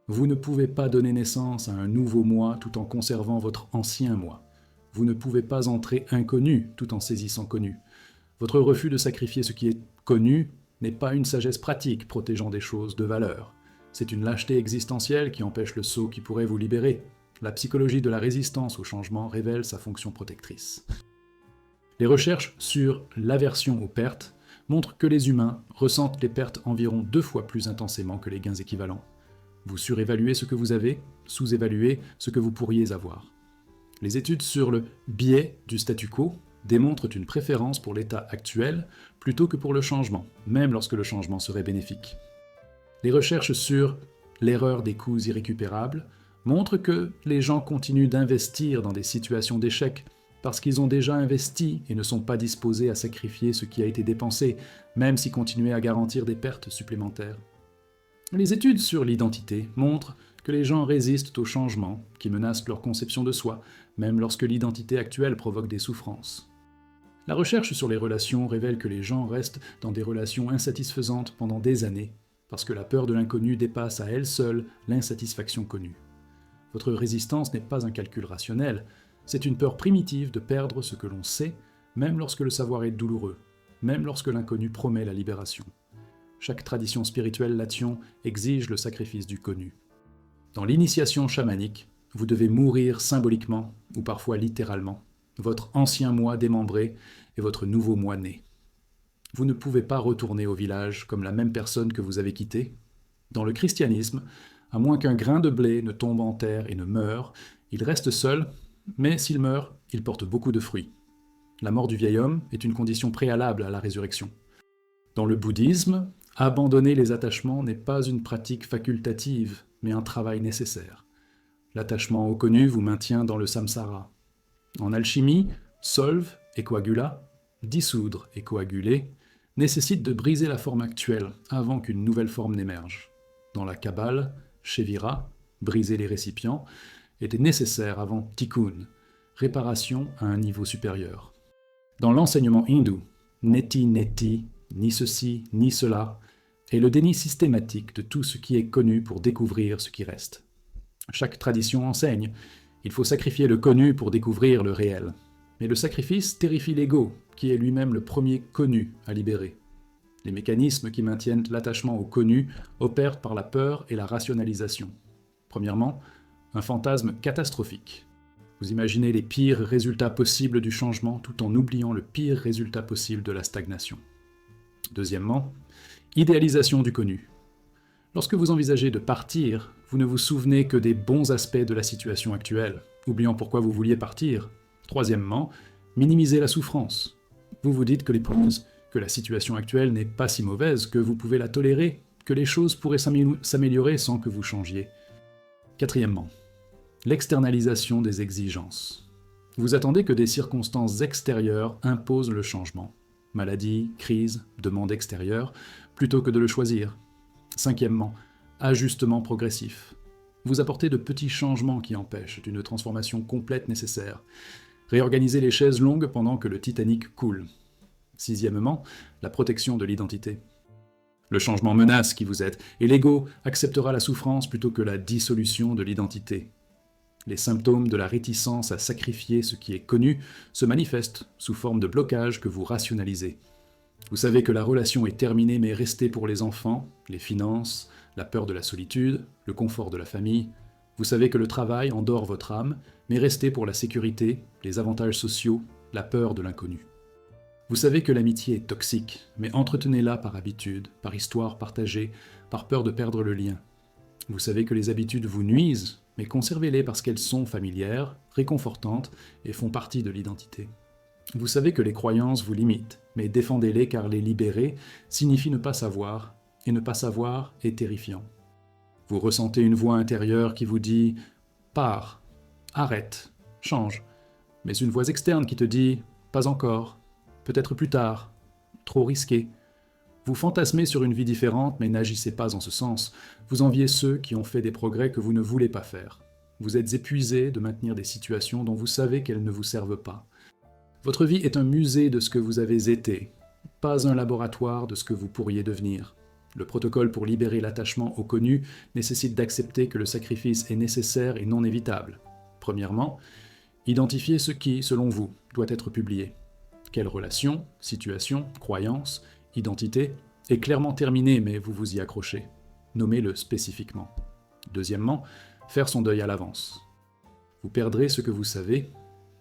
Vous ne pouvez pas donner naissance à un nouveau moi tout en conservant votre ancien moi. Vous ne pouvez pas entrer inconnu tout en saisissant connu. Votre refus de sacrifier ce qui est connu n'est pas une sagesse pratique protégeant des choses de valeur. C'est une lâcheté existentielle qui empêche le saut qui pourrait vous libérer. La psychologie de la résistance au changement révèle sa fonction protectrice. Les recherches sur l'aversion aux pertes montrent que les humains ressentent les pertes environ 2 fois plus intensément que les gains équivalents. Vous surévaluez ce que vous avez, sous-évaluez ce que vous pourriez avoir. Les études sur le biais du statu quo démontrent une préférence pour l'état actuel plutôt que pour le changement, même lorsque le changement serait bénéfique. Les recherches sur l'erreur des coûts irrécupérables montrent que les gens continuent d'investir dans des situations d'échec parce qu'ils ont déjà investi et ne sont pas disposés à sacrifier ce qui a été dépensé, même si continuer à garantir des pertes supplémentaires. Les études sur l'identité montrent que les gens résistent aux changements qui menacent leur conception de soi, même lorsque l'identité actuelle provoque des souffrances. La recherche sur les relations révèle que les gens restent dans des relations insatisfaisantes pendant des années, parce que la peur de l'inconnu dépasse à elle seule l'insatisfaction connue. Votre résistance n'est pas un calcul rationnel, c'est une peur primitive de perdre ce que l'on sait, même lorsque le savoir est douloureux, même lorsque l'inconnu promet la libération. Chaque tradition spirituelle lathion exige le sacrifice du connu. Dans l'initiation chamanique, vous devez mourir symboliquement, ou parfois littéralement, votre ancien moi démembré et votre nouveau moi né. Vous ne pouvez pas retourner au village comme la même personne que vous avez quittée. Dans le christianisme, à moins qu'un grain de blé ne tombe en terre et ne meure, il reste seul, mais s'il meurt, il porte beaucoup de fruits. La mort du vieil homme est une condition préalable à la résurrection. Dans le bouddhisme, abandonner les attachements n'est pas une pratique facultative, mais un travail nécessaire. L'attachement au connu vous maintient dans le samsara. En alchimie, solve et coagula, dissoudre et coaguler, nécessitent de briser la forme actuelle avant qu'une nouvelle forme n'émerge. Dans la Kabbale, Shevira, briser les récipients, était nécessaire avant tikkun, réparation à un niveau supérieur. Dans l'enseignement hindou, neti, ni ceci, ni cela, est le déni systématique de tout ce qui est connu pour découvrir ce qui reste. Chaque tradition enseigne, il faut sacrifier le connu pour découvrir le réel. Mais le sacrifice terrifie l'ego, qui est lui-même le premier connu à libérer. Les mécanismes qui maintiennent l'attachement au connu opèrent par la peur et la rationalisation. Premièrement, un fantasme catastrophique. Vous imaginez les pires résultats possibles du changement tout en oubliant le pire résultat possible de la stagnation. Deuxièmement, idéalisation du connu. Lorsque vous envisagez de partir, vous ne vous souvenez que des bons aspects de la situation actuelle, oubliant pourquoi vous vouliez partir. Troisièmement, minimiser la souffrance. Vous vous dites que la situation actuelle n'est pas si mauvaise, que vous pouvez la tolérer, que les choses pourraient s'améliorer sans que vous changiez. Quatrièmement, l'externalisation des exigences. Vous attendez que des circonstances extérieures imposent le changement. Maladie, crise, demande extérieure, plutôt que de le choisir. Cinquièmement, ajustement progressif. Vous apportez de petits changements qui empêchent une transformation complète nécessaire. Réorganisez les chaises longues pendant que le Titanic coule. Sixièmement, la protection de l'identité. Le changement menace qui vous êtes, et l'ego acceptera la souffrance plutôt que la dissolution de l'identité. Les symptômes de la réticence à sacrifier ce qui est connu se manifestent sous forme de blocage que vous rationalisez. Vous savez que la relation est terminée, mais restez pour les enfants, les finances, la peur de la solitude, le confort de la famille. Vous savez que le travail endort votre âme, mais restez pour la sécurité, les avantages sociaux, la peur de l'inconnu. Vous savez que l'amitié est toxique, mais entretenez-la par habitude, par histoire partagée, par peur de perdre le lien. Vous savez que les habitudes vous nuisent, mais conservez-les parce qu'elles sont familières, réconfortantes et font partie de l'identité. Vous savez que les croyances vous limitent, mais défendez-les car les libérer signifie ne pas savoir, et ne pas savoir est terrifiant. Vous ressentez une voix intérieure qui vous dit « pars, arrête, change », mais une voix externe qui te dit « pas encore, peut-être plus tard, trop risqué ». Vous fantasmez sur une vie différente, mais n'agissez pas en ce sens. Vous enviez ceux qui ont fait des progrès que vous ne voulez pas faire. Vous êtes épuisé de maintenir des situations dont vous savez qu'elles ne vous servent pas. Votre vie est un musée de ce que vous avez été, pas un laboratoire de ce que vous pourriez devenir. Le protocole pour libérer l'attachement au connu nécessite d'accepter que le sacrifice est nécessaire et non évitable. Premièrement, identifiez ce qui, selon vous, doit être publié. Quelle relation, situation, croyance, identité est clairement terminée, mais vous vous y accrochez. Nommez-le spécifiquement. Deuxièmement, faire son deuil à l'avance. Vous perdrez ce que vous savez,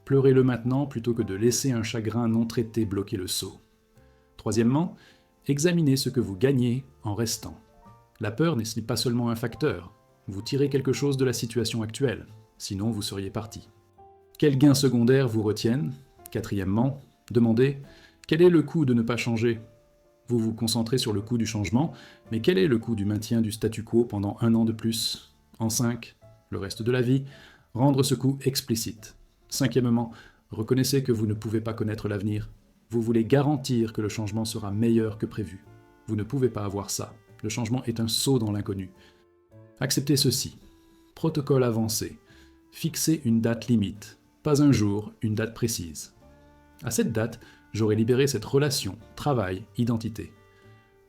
pleurez-le maintenant plutôt que de laisser un chagrin non traité bloquer le seau. Troisièmement, examinez ce que vous gagnez en restant. La peur n'est pas seulement un facteur, vous tirez quelque chose de la situation actuelle, sinon vous seriez parti. Quels gains secondaires vous retiennent? Quatrièmement, demandez quel est le coût de ne pas changer? Vous vous concentrez sur le coût du changement, mais quel est le coût du maintien du statu quo pendant 1 an de plus? En 5, le reste de la vie, rendre ce coût explicite. Cinquièmement, reconnaissez que vous ne pouvez pas connaître l'avenir. Vous voulez garantir que le changement sera meilleur que prévu. Vous ne pouvez pas avoir ça. Le changement est un saut dans l'inconnu. Acceptez ceci. Protocole avancé. Fixez une date limite. Pas un jour, une date précise. À cette date, j'aurai libéré cette relation, travail, identité.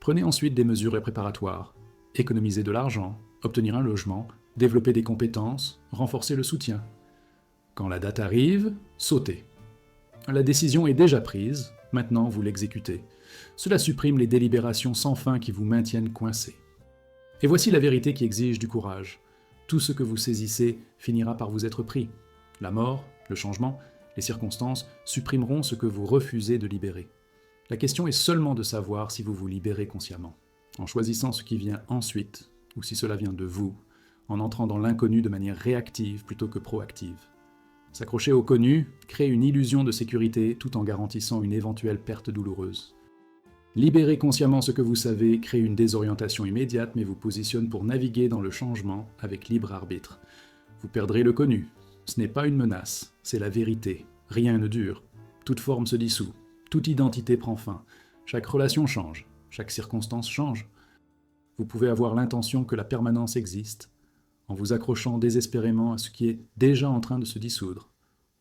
Prenez ensuite des mesures préparatoires. Économiser de l'argent, obtenir un logement, développer des compétences, renforcer le soutien. Quand la date arrive, sautez. La décision est déjà prise, maintenant vous l'exécutez. Cela supprime les délibérations sans fin qui vous maintiennent coincés. Et voici la vérité qui exige du courage. Tout ce que vous saisissez finira par vous être pris. La mort, le changement, les circonstances supprimeront ce que vous refusez de libérer. La question est seulement de savoir si vous vous libérez consciemment, en choisissant ce qui vient ensuite, ou si cela vient de vous, en entrant dans l'inconnu de manière réactive plutôt que proactive. S'accrocher au connu crée une illusion de sécurité tout en garantissant une éventuelle perte douloureuse. Libérer consciemment ce que vous savez crée une désorientation immédiate mais vous positionne pour naviguer dans le changement avec libre arbitre. Vous perdrez le connu. Ce n'est pas une menace, c'est la vérité. Rien ne dure. Toute forme se dissout. Toute identité prend fin. Chaque relation change. Chaque circonstance change. Vous pouvez avoir l'intention que la permanence existe, en vous accrochant désespérément à ce qui est déjà en train de se dissoudre,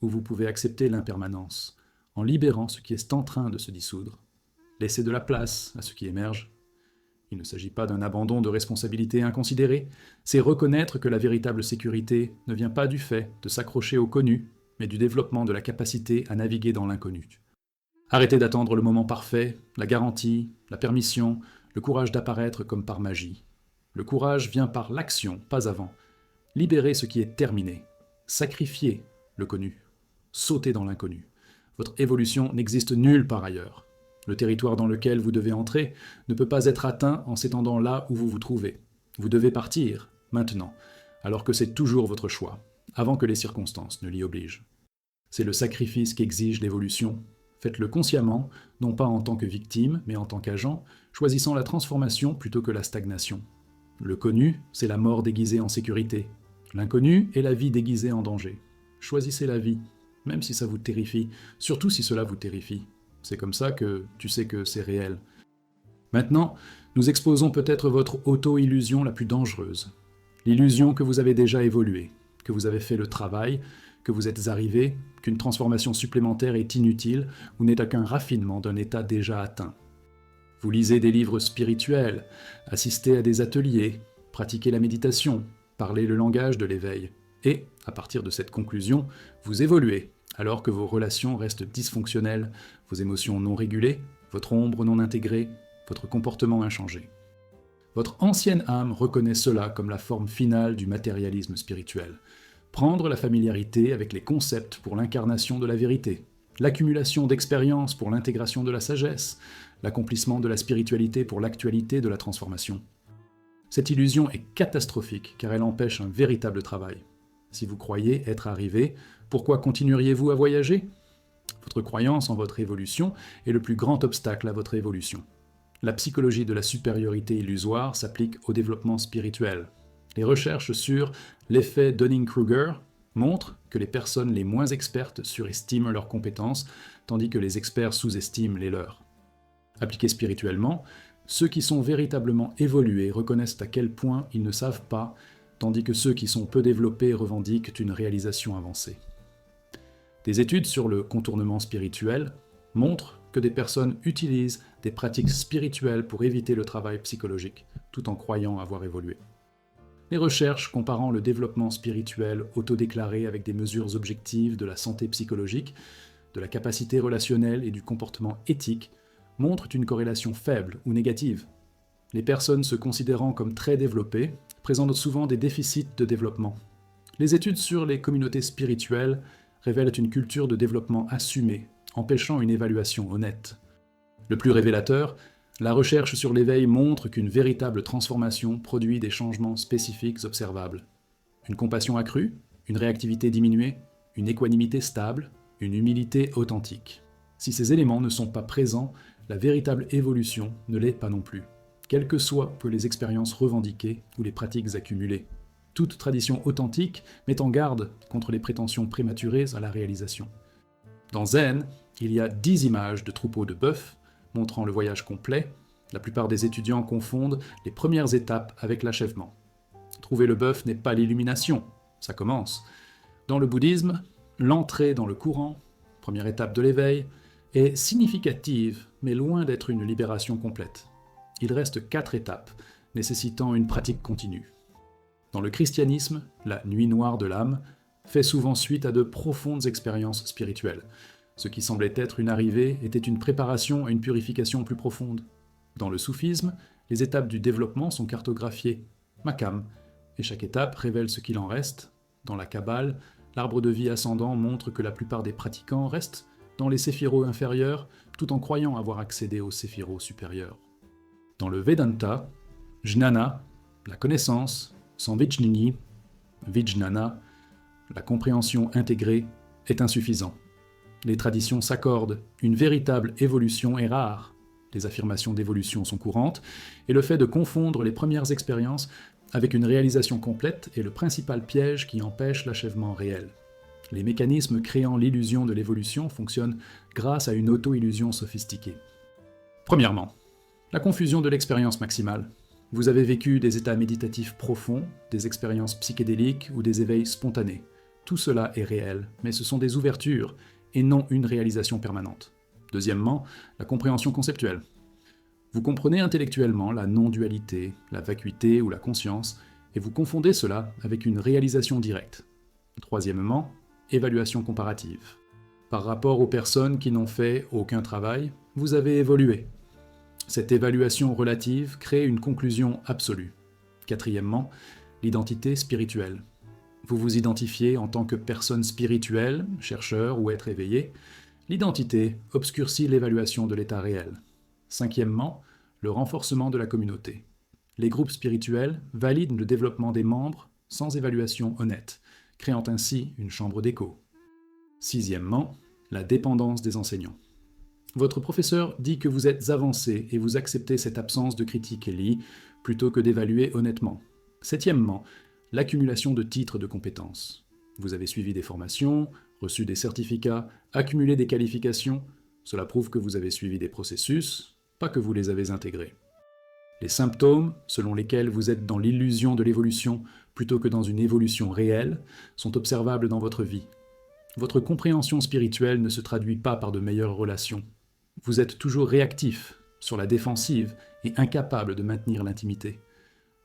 ou vous pouvez accepter l'impermanence, en libérant ce qui est en train de se dissoudre. Laissez de la place à ce qui émerge. Il ne s'agit pas d'un abandon de responsabilité inconsidéré, c'est reconnaître que la véritable sécurité ne vient pas du fait de s'accrocher au connu, mais du développement de la capacité à naviguer dans l'inconnu. Arrêtez d'attendre le moment parfait, la garantie, la permission, le courage d'apparaître comme par magie. Le courage vient par l'action, pas avant. Libérez ce qui est terminé. Sacrifiez le connu. Sautez dans l'inconnu. Votre évolution n'existe nulle part ailleurs. Le territoire dans lequel vous devez entrer ne peut pas être atteint en s'étendant là où vous vous trouvez. Vous devez partir, maintenant, alors que c'est toujours votre choix, avant que les circonstances ne l'y obligent. C'est le sacrifice qu'exige l'évolution. Faites-le consciemment, non pas en tant que victime, mais en tant qu'agent, choisissant la transformation plutôt que la stagnation. Le connu, c'est la mort déguisée en sécurité. L'inconnu est la vie déguisée en danger. Choisissez la vie, même si ça vous terrifie, surtout si cela vous terrifie. C'est comme ça que tu sais que c'est réel. Maintenant, nous exposons peut-être votre auto-illusion la plus dangereuse. L'illusion que vous avez déjà évolué, que vous avez fait le travail, que vous êtes arrivé, qu'une transformation supplémentaire est inutile ou n'est qu'un raffinement d'un état déjà atteint. Vous lisez des livres spirituels, assistez à des ateliers, pratiquez la méditation, parlez le langage de l'éveil. Et, à partir de cette conclusion, vous évoluez, alors que vos relations restent dysfonctionnelles, vos émotions non régulées, votre ombre non intégrée, votre comportement inchangé. Votre ancienne âme reconnaît cela comme la forme finale du matérialisme spirituel. Prendre la familiarité avec les concepts pour l'incarnation de la vérité. l'accumulation d'expériences pour l'intégration de la sagesse, l'accomplissement de la spiritualité pour l'actualité de la transformation. Cette illusion est catastrophique car elle empêche un véritable travail. Si vous croyez être arrivé, pourquoi continueriez-vous à voyager ? Votre croyance en votre évolution est le plus grand obstacle à votre évolution. La psychologie de la supériorité illusoire s'applique au développement spirituel. Les recherches sur l'effet Dunning-Kruger montrent que les personnes les moins expertes surestiment leurs compétences, tandis que les experts sous-estiment les leurs. Appliqués spirituellement, ceux qui sont véritablement évolués reconnaissent à quel point ils ne savent pas, tandis que ceux qui sont peu développés revendiquent une réalisation avancée. Des études sur le contournement spirituel montrent que des personnes utilisent des pratiques spirituelles pour éviter le travail psychologique, tout en croyant avoir évolué. Les recherches comparant le développement spirituel autodéclaré avec des mesures objectives de la santé psychologique, de la capacité relationnelle et du comportement éthique montrent une corrélation faible ou négative. Les personnes se considérant comme très développées présentent souvent des déficits de développement. Les études sur les communautés spirituelles révèlent une culture de développement assumée, empêchant une évaluation honnête. Le plus révélateur, la recherche sur l'éveil montre qu'une véritable transformation produit des changements spécifiques observables. Une compassion accrue, une réactivité diminuée, une équanimité stable, une humilité authentique. Si ces éléments ne sont pas présents, la véritable évolution ne l'est pas non plus, quelles que soient les expériences revendiquées ou les pratiques accumulées. Toute tradition authentique met en garde contre les prétentions prématurées à la réalisation. Dans Zen, il y a 10 images de troupeaux de bœufs montrant le voyage complet. La plupart des étudiants confondent les premières étapes avec l'achèvement. Trouver le bœuf n'est pas l'illumination, ça commence. Dans le bouddhisme, l'entrée dans le courant, première étape de l'éveil, est significative, mais loin d'être une libération complète. Il reste 4 étapes, nécessitant une pratique continue. Dans le christianisme, la nuit noire de l'âme fait souvent suite à de profondes expériences spirituelles. Ce qui semblait être une arrivée était une préparation à une purification plus profonde. Dans le soufisme, les étapes du développement sont cartographiées, makam, et chaque étape révèle ce qu'il en reste. Dans la Kabbale, l'arbre de vie ascendant montre que la plupart des pratiquants restent dans les séphiros inférieurs, tout en croyant avoir accédé aux séphiros supérieurs. Dans le Vedanta, jnana, la connaissance, sans vijnani, vijnana, la compréhension intégrée, est insuffisant. Les traditions s'accordent, une véritable évolution est rare. Les affirmations d'évolution sont courantes, et le fait de confondre les premières expériences avec une réalisation complète est le principal piège qui empêche l'achèvement réel. Les mécanismes créant l'illusion de l'évolution fonctionnent grâce à une auto-illusion sophistiquée. Premièrement, la confusion de l'expérience maximale. Vous avez vécu des états méditatifs profonds, des expériences psychédéliques ou des éveils spontanés. Tout cela est réel, mais ce sont des ouvertures et non une réalisation permanente. Deuxièmement, la compréhension conceptuelle. Vous comprenez intellectuellement la non-dualité, la vacuité ou la conscience, et vous confondez cela avec une réalisation directe. Troisièmement, évaluation comparative. Par rapport aux personnes qui n'ont fait aucun travail, vous avez évolué. Cette évaluation relative crée une conclusion absolue. Quatrièmement, l'identité spirituelle. Vous vous identifiez en tant que personne spirituelle, chercheur ou être éveillé. L'identité obscurcit l'évaluation de l'état réel. Cinquièmement, le renforcement de la communauté. Les groupes spirituels valident le développement des membres sans évaluation honnête, créant ainsi une chambre d'écho. Sixièmement, la dépendance des enseignants. Votre professeur dit que vous êtes avancé et vous acceptez cette absence de critique élie plutôt que d'évaluer honnêtement. Septièmement, l'accumulation de titres de compétences. Vous avez suivi des formations, reçu des certificats, accumulé des qualifications. Cela prouve que vous avez suivi des processus, pas que vous les avez intégrés. Les symptômes, selon lesquels vous êtes dans l'illusion de l'évolution plutôt que dans une évolution réelle, sont observables dans votre vie. Votre compréhension spirituelle ne se traduit pas par de meilleures relations. Vous êtes toujours réactif, sur la défensive et incapable de maintenir l'intimité.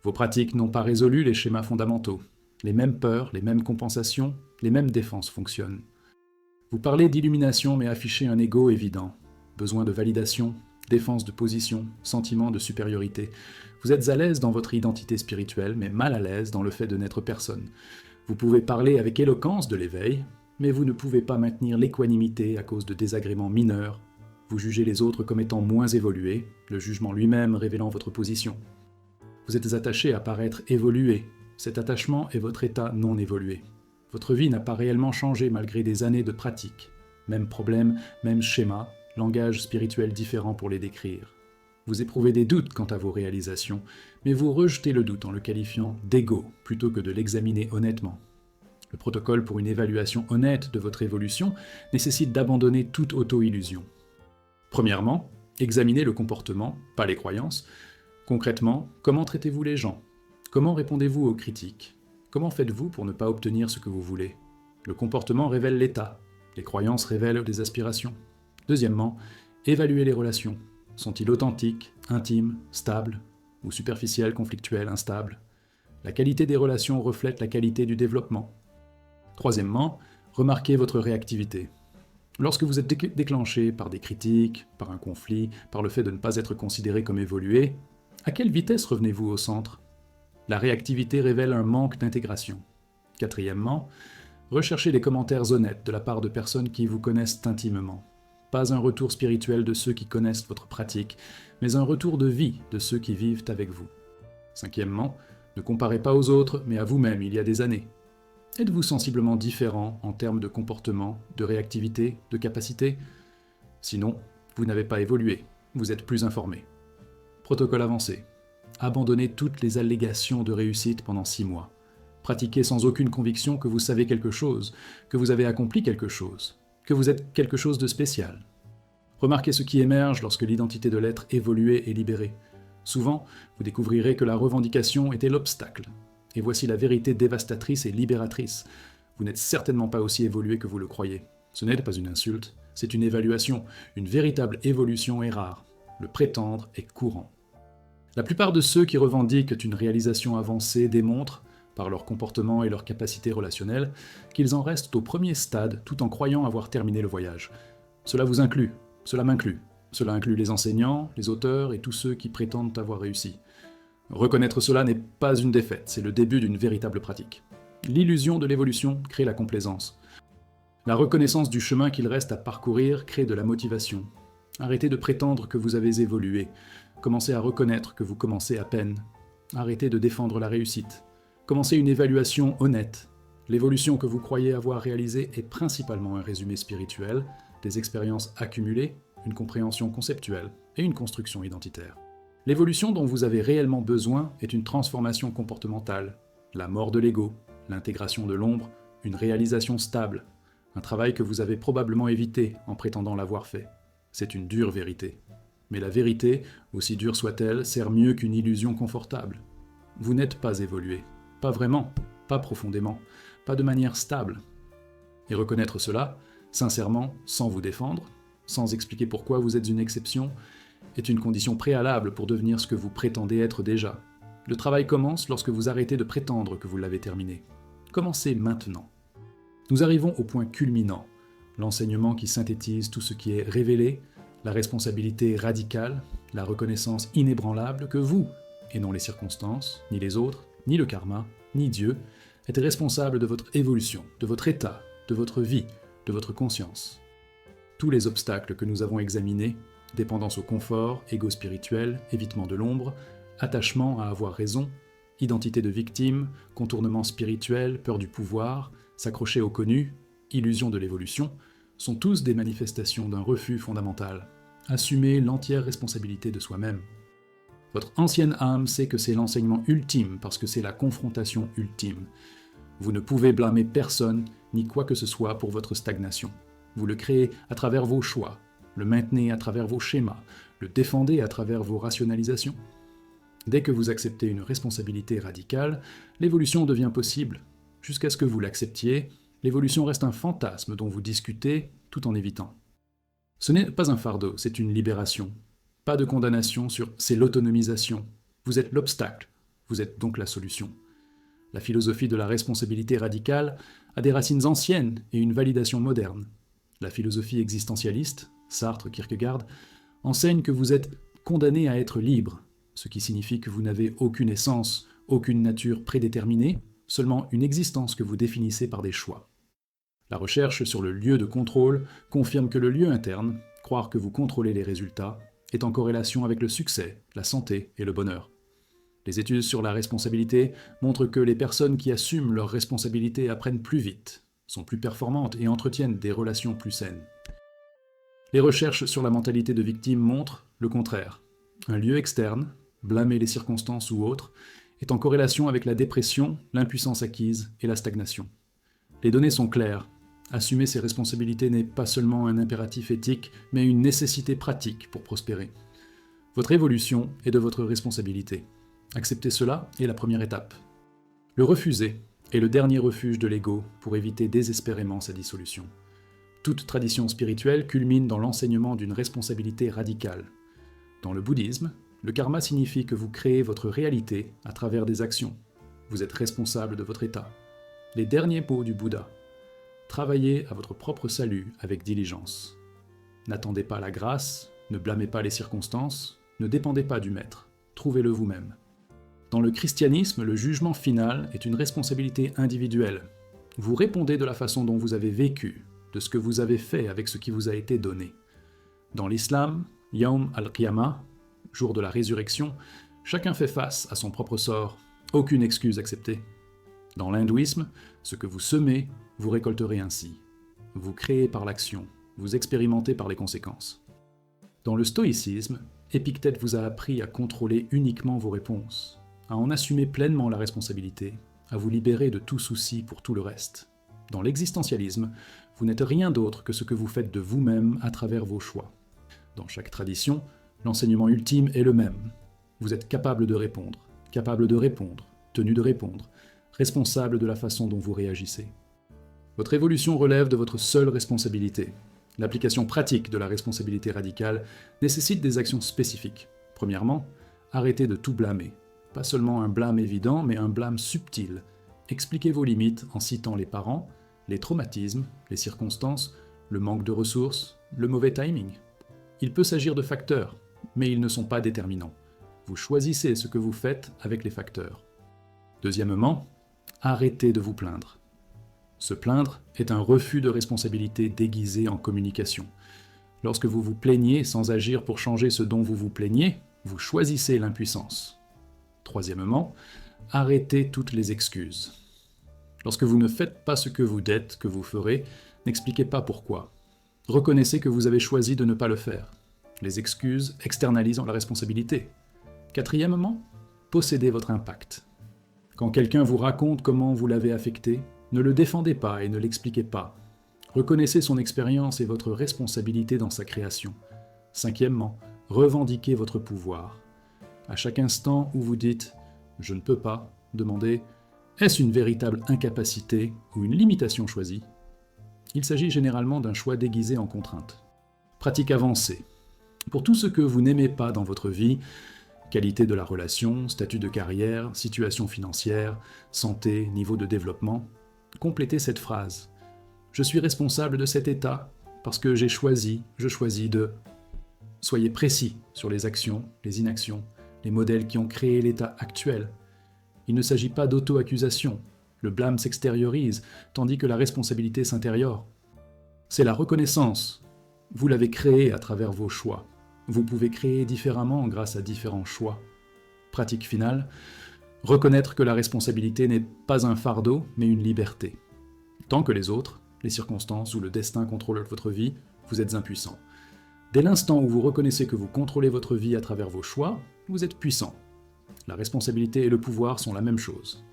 Vos pratiques n'ont pas résolu les schémas fondamentaux. Les mêmes peurs, les mêmes compensations, les mêmes défenses fonctionnent. Vous parlez d'illumination mais affichez un ego évident. Besoin de validation, défense de position, sentiment de supériorité. Vous êtes à l'aise dans votre identité spirituelle mais mal à l'aise dans le fait de n'être personne. Vous pouvez parler avec éloquence de l'éveil, mais vous ne pouvez pas maintenir l'équanimité à cause de désagréments mineurs. Vous jugez les autres comme étant moins évolués, le jugement lui-même révélant votre position. Vous êtes attaché à paraître évolué. Cet attachement est votre état non évolué. Votre vie n'a pas réellement changé malgré des années de pratique. Même problème, même schéma, langage spirituel différent pour les décrire. Vous éprouvez des doutes quant à vos réalisations, mais vous rejetez le doute en le qualifiant d'ego plutôt que de l'examiner honnêtement. Le protocole pour une évaluation honnête de votre évolution nécessite d'abandonner toute auto-illusion. Premièrement, examinez le comportement, pas les croyances. Concrètement, comment traitez-vous les gens? Comment répondez-vous aux critiques? Comment faites-vous pour ne pas obtenir ce que vous voulez? Le comportement révèle l'état, les croyances révèlent des aspirations. Deuxièmement, évaluez les relations. Sont-ils authentiques, intimes, stables, ou superficielles, conflictuelles, instables? La qualité des relations reflète la qualité du développement. Troisièmement, remarquez votre réactivité. Lorsque vous êtes déclenché par des critiques, par un conflit, par le fait de ne pas être considéré comme évolué, à quelle vitesse revenez-vous au centre? La réactivité révèle un manque d'intégration. Quatrièmement, recherchez des commentaires honnêtes de la part de personnes qui vous connaissent intimement. Pas un retour spirituel de ceux qui connaissent votre pratique, mais un retour de vie de ceux qui vivent avec vous. Cinquièmement, ne comparez pas aux autres, mais à vous-même il y a des années. Êtes-vous sensiblement différent en termes de comportement, de réactivité, de capacité? Sinon, vous n'avez pas évolué, vous êtes plus informé. Protocole avancé. Abandonnez toutes les allégations de réussite pendant 6 mois. Pratiquez sans aucune conviction que vous savez quelque chose, que vous avez accompli quelque chose, que vous êtes quelque chose de spécial. Remarquez ce qui émerge lorsque l'identité de l'être évoluée est libérée. Souvent, vous découvrirez que la revendication était l'obstacle. Et voici la vérité dévastatrice et libératrice. Vous n'êtes certainement pas aussi évolué que vous le croyez. Ce n'est pas une insulte, c'est une évaluation. Une véritable évolution est rare. Le prétendre est courant. La plupart de ceux qui revendiquent une réalisation avancée démontrent, par leur comportement et leur capacité relationnelle, qu'ils en restent au premier stade tout en croyant avoir terminé le voyage. Cela vous inclut, cela m'inclut. Cela inclut les enseignants, les auteurs et tous ceux qui prétendent avoir réussi. Reconnaître cela n'est pas une défaite, c'est le début d'une véritable pratique. L'illusion de l'évolution crée la complaisance. La reconnaissance du chemin qu'il reste à parcourir crée de la motivation. Arrêtez de prétendre que vous avez évolué. Commencez à reconnaître que vous commencez à peine. Arrêtez de défendre la réussite. Commencez une évaluation honnête. L'évolution que vous croyez avoir réalisée est principalement un résumé spirituel, des expériences accumulées, une compréhension conceptuelle et une construction identitaire. L'évolution dont vous avez réellement besoin est une transformation comportementale, la mort de l'ego, l'intégration de l'ombre, une réalisation stable, un travail que vous avez probablement évité en prétendant l'avoir fait. C'est une dure vérité. Mais la vérité, aussi dure soit-elle, sert mieux qu'une illusion confortable. Vous n'êtes pas évolué. Pas vraiment, pas profondément, pas de manière stable. Et reconnaître cela, sincèrement, sans vous défendre, sans expliquer pourquoi vous êtes une exception, est une condition préalable pour devenir ce que vous prétendez être déjà. Le travail commence lorsque vous arrêtez de prétendre que vous l'avez terminé. Commencez maintenant. Nous arrivons au point culminant, l'enseignement qui synthétise tout ce qui est révélé, la responsabilité radicale, la reconnaissance inébranlable que vous, et non les circonstances, ni les autres, ni le karma, ni Dieu, êtes responsable de votre évolution, de votre état, de votre vie, de votre conscience. Tous les obstacles que nous avons examinés, dépendance au confort, ego spirituel, évitement de l'ombre, attachement à avoir raison, identité de victime, contournement spirituel, peur du pouvoir, s'accrocher au connu, illusion de l'évolution, sont tous des manifestations d'un refus fondamental. Assumer l'entière responsabilité de soi-même. Votre ancienne âme sait que c'est l'enseignement ultime parce que c'est la confrontation ultime. Vous ne pouvez blâmer personne ni quoi que ce soit pour votre stagnation. Vous le créez à travers vos choix, le maintenez à travers vos schémas, le défendez à travers vos rationalisations. Dès que vous acceptez une responsabilité radicale, l'évolution devient possible. Jusqu'à ce que vous l'acceptiez, l'évolution reste un fantasme dont vous discutez tout en évitant. Ce n'est pas un fardeau, c'est une libération. Pas de condamnation sur « c'est l'autonomisation ». Vous êtes l'obstacle, vous êtes donc la solution. La philosophie de la responsabilité radicale a des racines anciennes et une validation moderne. La philosophie existentialiste, Sartre, Kierkegaard, enseigne que vous êtes condamné à être libre, ce qui signifie que vous n'avez aucune essence, aucune nature prédéterminée, seulement une existence que vous définissez par des choix. La recherche sur le lieu de contrôle confirme que le lieu interne, croire que vous contrôlez les résultats, est en corrélation avec le succès, la santé et le bonheur. Les études sur la responsabilité montrent que les personnes qui assument leurs responsabilités apprennent plus vite, sont plus performantes et entretiennent des relations plus saines. Les recherches sur la mentalité de victime montrent le contraire. Un lieu externe, blâmer les circonstances ou autres, est en corrélation avec la dépression, l'impuissance acquise et la stagnation. Les données sont claires. Assumer ses responsabilités n'est pas seulement un impératif éthique, mais une nécessité pratique pour prospérer. Votre évolution est de votre responsabilité. Accepter cela est la première étape. Le refuser est le dernier refuge de l'ego pour éviter désespérément sa dissolution. Toute tradition spirituelle culmine dans l'enseignement d'une responsabilité radicale. Dans le bouddhisme, le karma signifie que vous créez votre réalité à travers des actions. Vous êtes responsable de votre état. Les derniers mots du Bouddha. Travaillez à votre propre salut avec diligence. N'attendez pas la grâce, ne blâmez pas les circonstances, ne dépendez pas du maître, trouvez-le vous-même. Dans le christianisme, le jugement final est une responsabilité individuelle. Vous répondez de la façon dont vous avez vécu, de ce que vous avez fait avec ce qui vous a été donné. Dans l'islam, Yawm al-Qiyamah, jour de la résurrection, chacun fait face à son propre sort, aucune excuse acceptée. Dans l'hindouisme, ce que vous semez, vous récolterez ainsi. Vous créez par l'action, vous expérimentez par les conséquences. Dans le stoïcisme, Épictète vous a appris à contrôler uniquement vos réponses, à en assumer pleinement la responsabilité, à vous libérer de tout souci pour tout le reste. Dans l'existentialisme, vous n'êtes rien d'autre que ce que vous faites de vous-même à travers vos choix. Dans chaque tradition, l'enseignement ultime est le même. Vous êtes capable de répondre, tenu de répondre, responsable de la façon dont vous réagissez. Votre évolution relève de votre seule responsabilité. L'application pratique de la responsabilité radicale nécessite des actions spécifiques. Premièrement, arrêtez de tout blâmer. Pas seulement un blâme évident, mais un blâme subtil. Expliquez vos limites en citant les parents, les traumatismes, les circonstances, le manque de ressources, le mauvais timing. Il peut s'agir de facteurs, mais ils ne sont pas déterminants. Vous choisissez ce que vous faites avec les facteurs. Deuxièmement, arrêtez de vous plaindre. Se plaindre est un refus de responsabilité déguisé en communication. Lorsque vous vous plaignez sans agir pour changer ce dont vous vous plaignez, vous choisissez l'impuissance. Troisièmement, arrêtez toutes les excuses. Lorsque vous ne faites pas ce que vous dites que vous ferez, n'expliquez pas pourquoi. Reconnaissez que vous avez choisi de ne pas le faire. Les excuses externalisant la responsabilité. Quatrièmement, possédez votre impact. Quand quelqu'un vous raconte comment vous l'avez affecté, ne le défendez pas et ne l'expliquez pas. Reconnaissez son expérience et votre responsabilité dans sa création. Cinquièmement, revendiquez votre pouvoir. À chaque instant où vous dites « je ne peux pas », demandez « est-ce une véritable incapacité ou une limitation choisie ?» Il s'agit généralement d'un choix déguisé en contrainte. Pratique avancée. Pour tout ce que vous n'aimez pas dans votre vie, qualité de la relation, statut de carrière, situation financière, santé, niveau de développement, complétez cette phrase. Je suis responsable de cet état parce que je choisis de... Soyez précis sur les actions, les inactions, les modèles qui ont créé l'état actuel. Il ne s'agit pas d'auto-accusation. Le blâme s'extériorise, tandis que la responsabilité s'intériore. C'est la reconnaissance. Vous l'avez créé à travers vos choix. Vous pouvez créer différemment grâce à différents choix. Pratique finale, reconnaître que la responsabilité n'est pas un fardeau, mais une liberté. Tant que les autres, les circonstances ou le destin contrôlent votre vie, vous êtes impuissant. Dès l'instant où vous reconnaissez que vous contrôlez votre vie à travers vos choix, vous êtes puissant. La responsabilité et le pouvoir sont la même chose.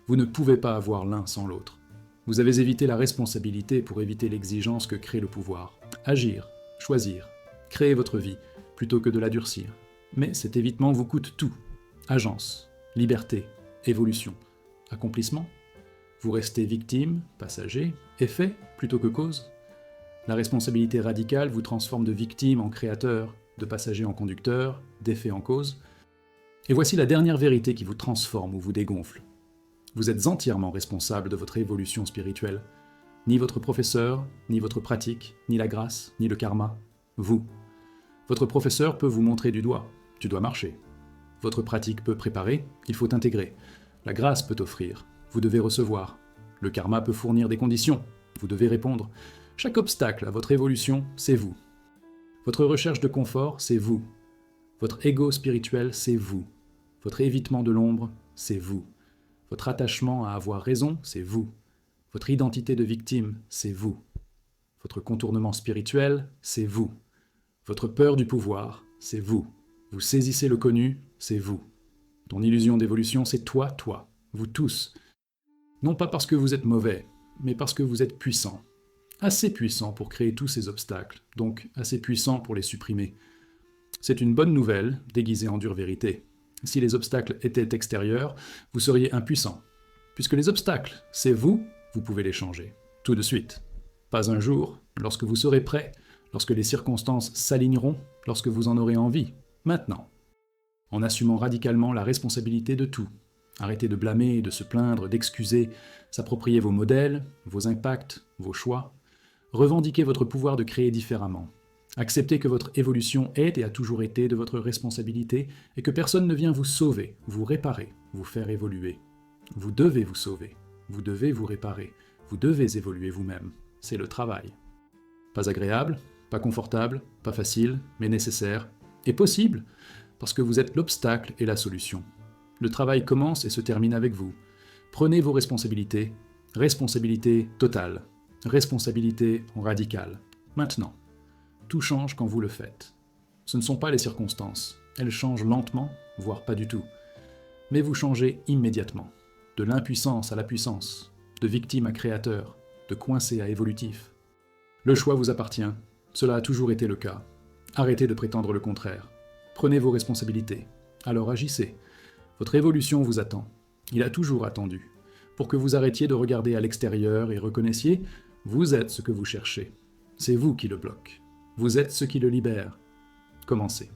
Vous ne pouvez pas avoir l'un sans l'autre. Vous avez évité la responsabilité pour éviter l'exigence que crée le pouvoir. Agir, choisir, créer votre vie, plutôt que de la durcir. Mais cet évitement vous coûte tout. Agence, liberté, évolution, accomplissement. Vous restez victime, passager, effet plutôt que cause. La responsabilité radicale vous transforme de victime en créateur, de passager en conducteur, d'effet en cause. Et voici la dernière vérité qui vous transforme ou vous dégonfle. Vous êtes entièrement responsable de votre évolution spirituelle. Ni votre professeur, ni votre pratique, ni la grâce, ni le karma. Vous. Votre professeur peut vous montrer du doigt. Tu dois marcher. Votre pratique peut préparer, il faut intégrer. La grâce peut offrir, vous devez recevoir. Le karma peut fournir des conditions. Vous devez répondre. Chaque obstacle à votre évolution, c'est vous. Votre recherche de confort, c'est vous. Votre ego spirituel, c'est vous. Votre évitement de l'ombre, c'est vous. Votre attachement à avoir raison, c'est vous. Votre identité de victime, c'est vous. Votre contournement spirituel, c'est vous. Votre peur du pouvoir, c'est vous. Vous saisissez le connu, c'est vous. Ton illusion d'évolution, c'est toi, vous tous. Non pas parce que vous êtes mauvais, mais parce que vous êtes puissant. Assez puissant pour créer tous ces obstacles, donc assez puissant pour les supprimer. C'est une bonne nouvelle, déguisée en dure vérité. Si les obstacles étaient extérieurs, vous seriez impuissant. Puisque les obstacles, c'est vous, vous pouvez les changer. Tout de suite. Pas un jour, lorsque vous serez prêt, lorsque les circonstances s'aligneront, lorsque vous en aurez envie. Maintenant. En assumant radicalement la responsabilité de tout. Arrêtez de blâmer, de se plaindre, d'excuser, s'approprier vos modèles, vos impacts, vos choix. Revendiquez votre pouvoir de créer différemment. Acceptez que votre évolution est et a toujours été de votre responsabilité et que personne ne vient vous sauver, vous réparer, vous faire évoluer. Vous devez vous sauver, vous devez vous réparer, vous devez évoluer vous-même. C'est le travail. Pas agréable, pas confortable, pas facile, mais nécessaire. Et possible, parce que vous êtes l'obstacle et la solution. Le travail commence et se termine avec vous. Prenez vos responsabilités, responsabilité totale, responsabilité radicale. Maintenant. Tout change quand vous le faites. Ce ne sont pas les circonstances. Elles changent lentement, voire pas du tout. Mais vous changez immédiatement. De l'impuissance à la puissance, de victime à créateur, de coincé à évolutif. Le choix vous appartient. Cela a toujours été le cas. Arrêtez de prétendre le contraire. Prenez vos responsabilités. Alors agissez. Votre évolution vous attend. Il a toujours attendu. Pour que vous arrêtiez de regarder à l'extérieur et reconnaissiez, vous êtes ce que vous cherchez. C'est vous qui le bloque. Vous êtes ce qui le libère. Commencez.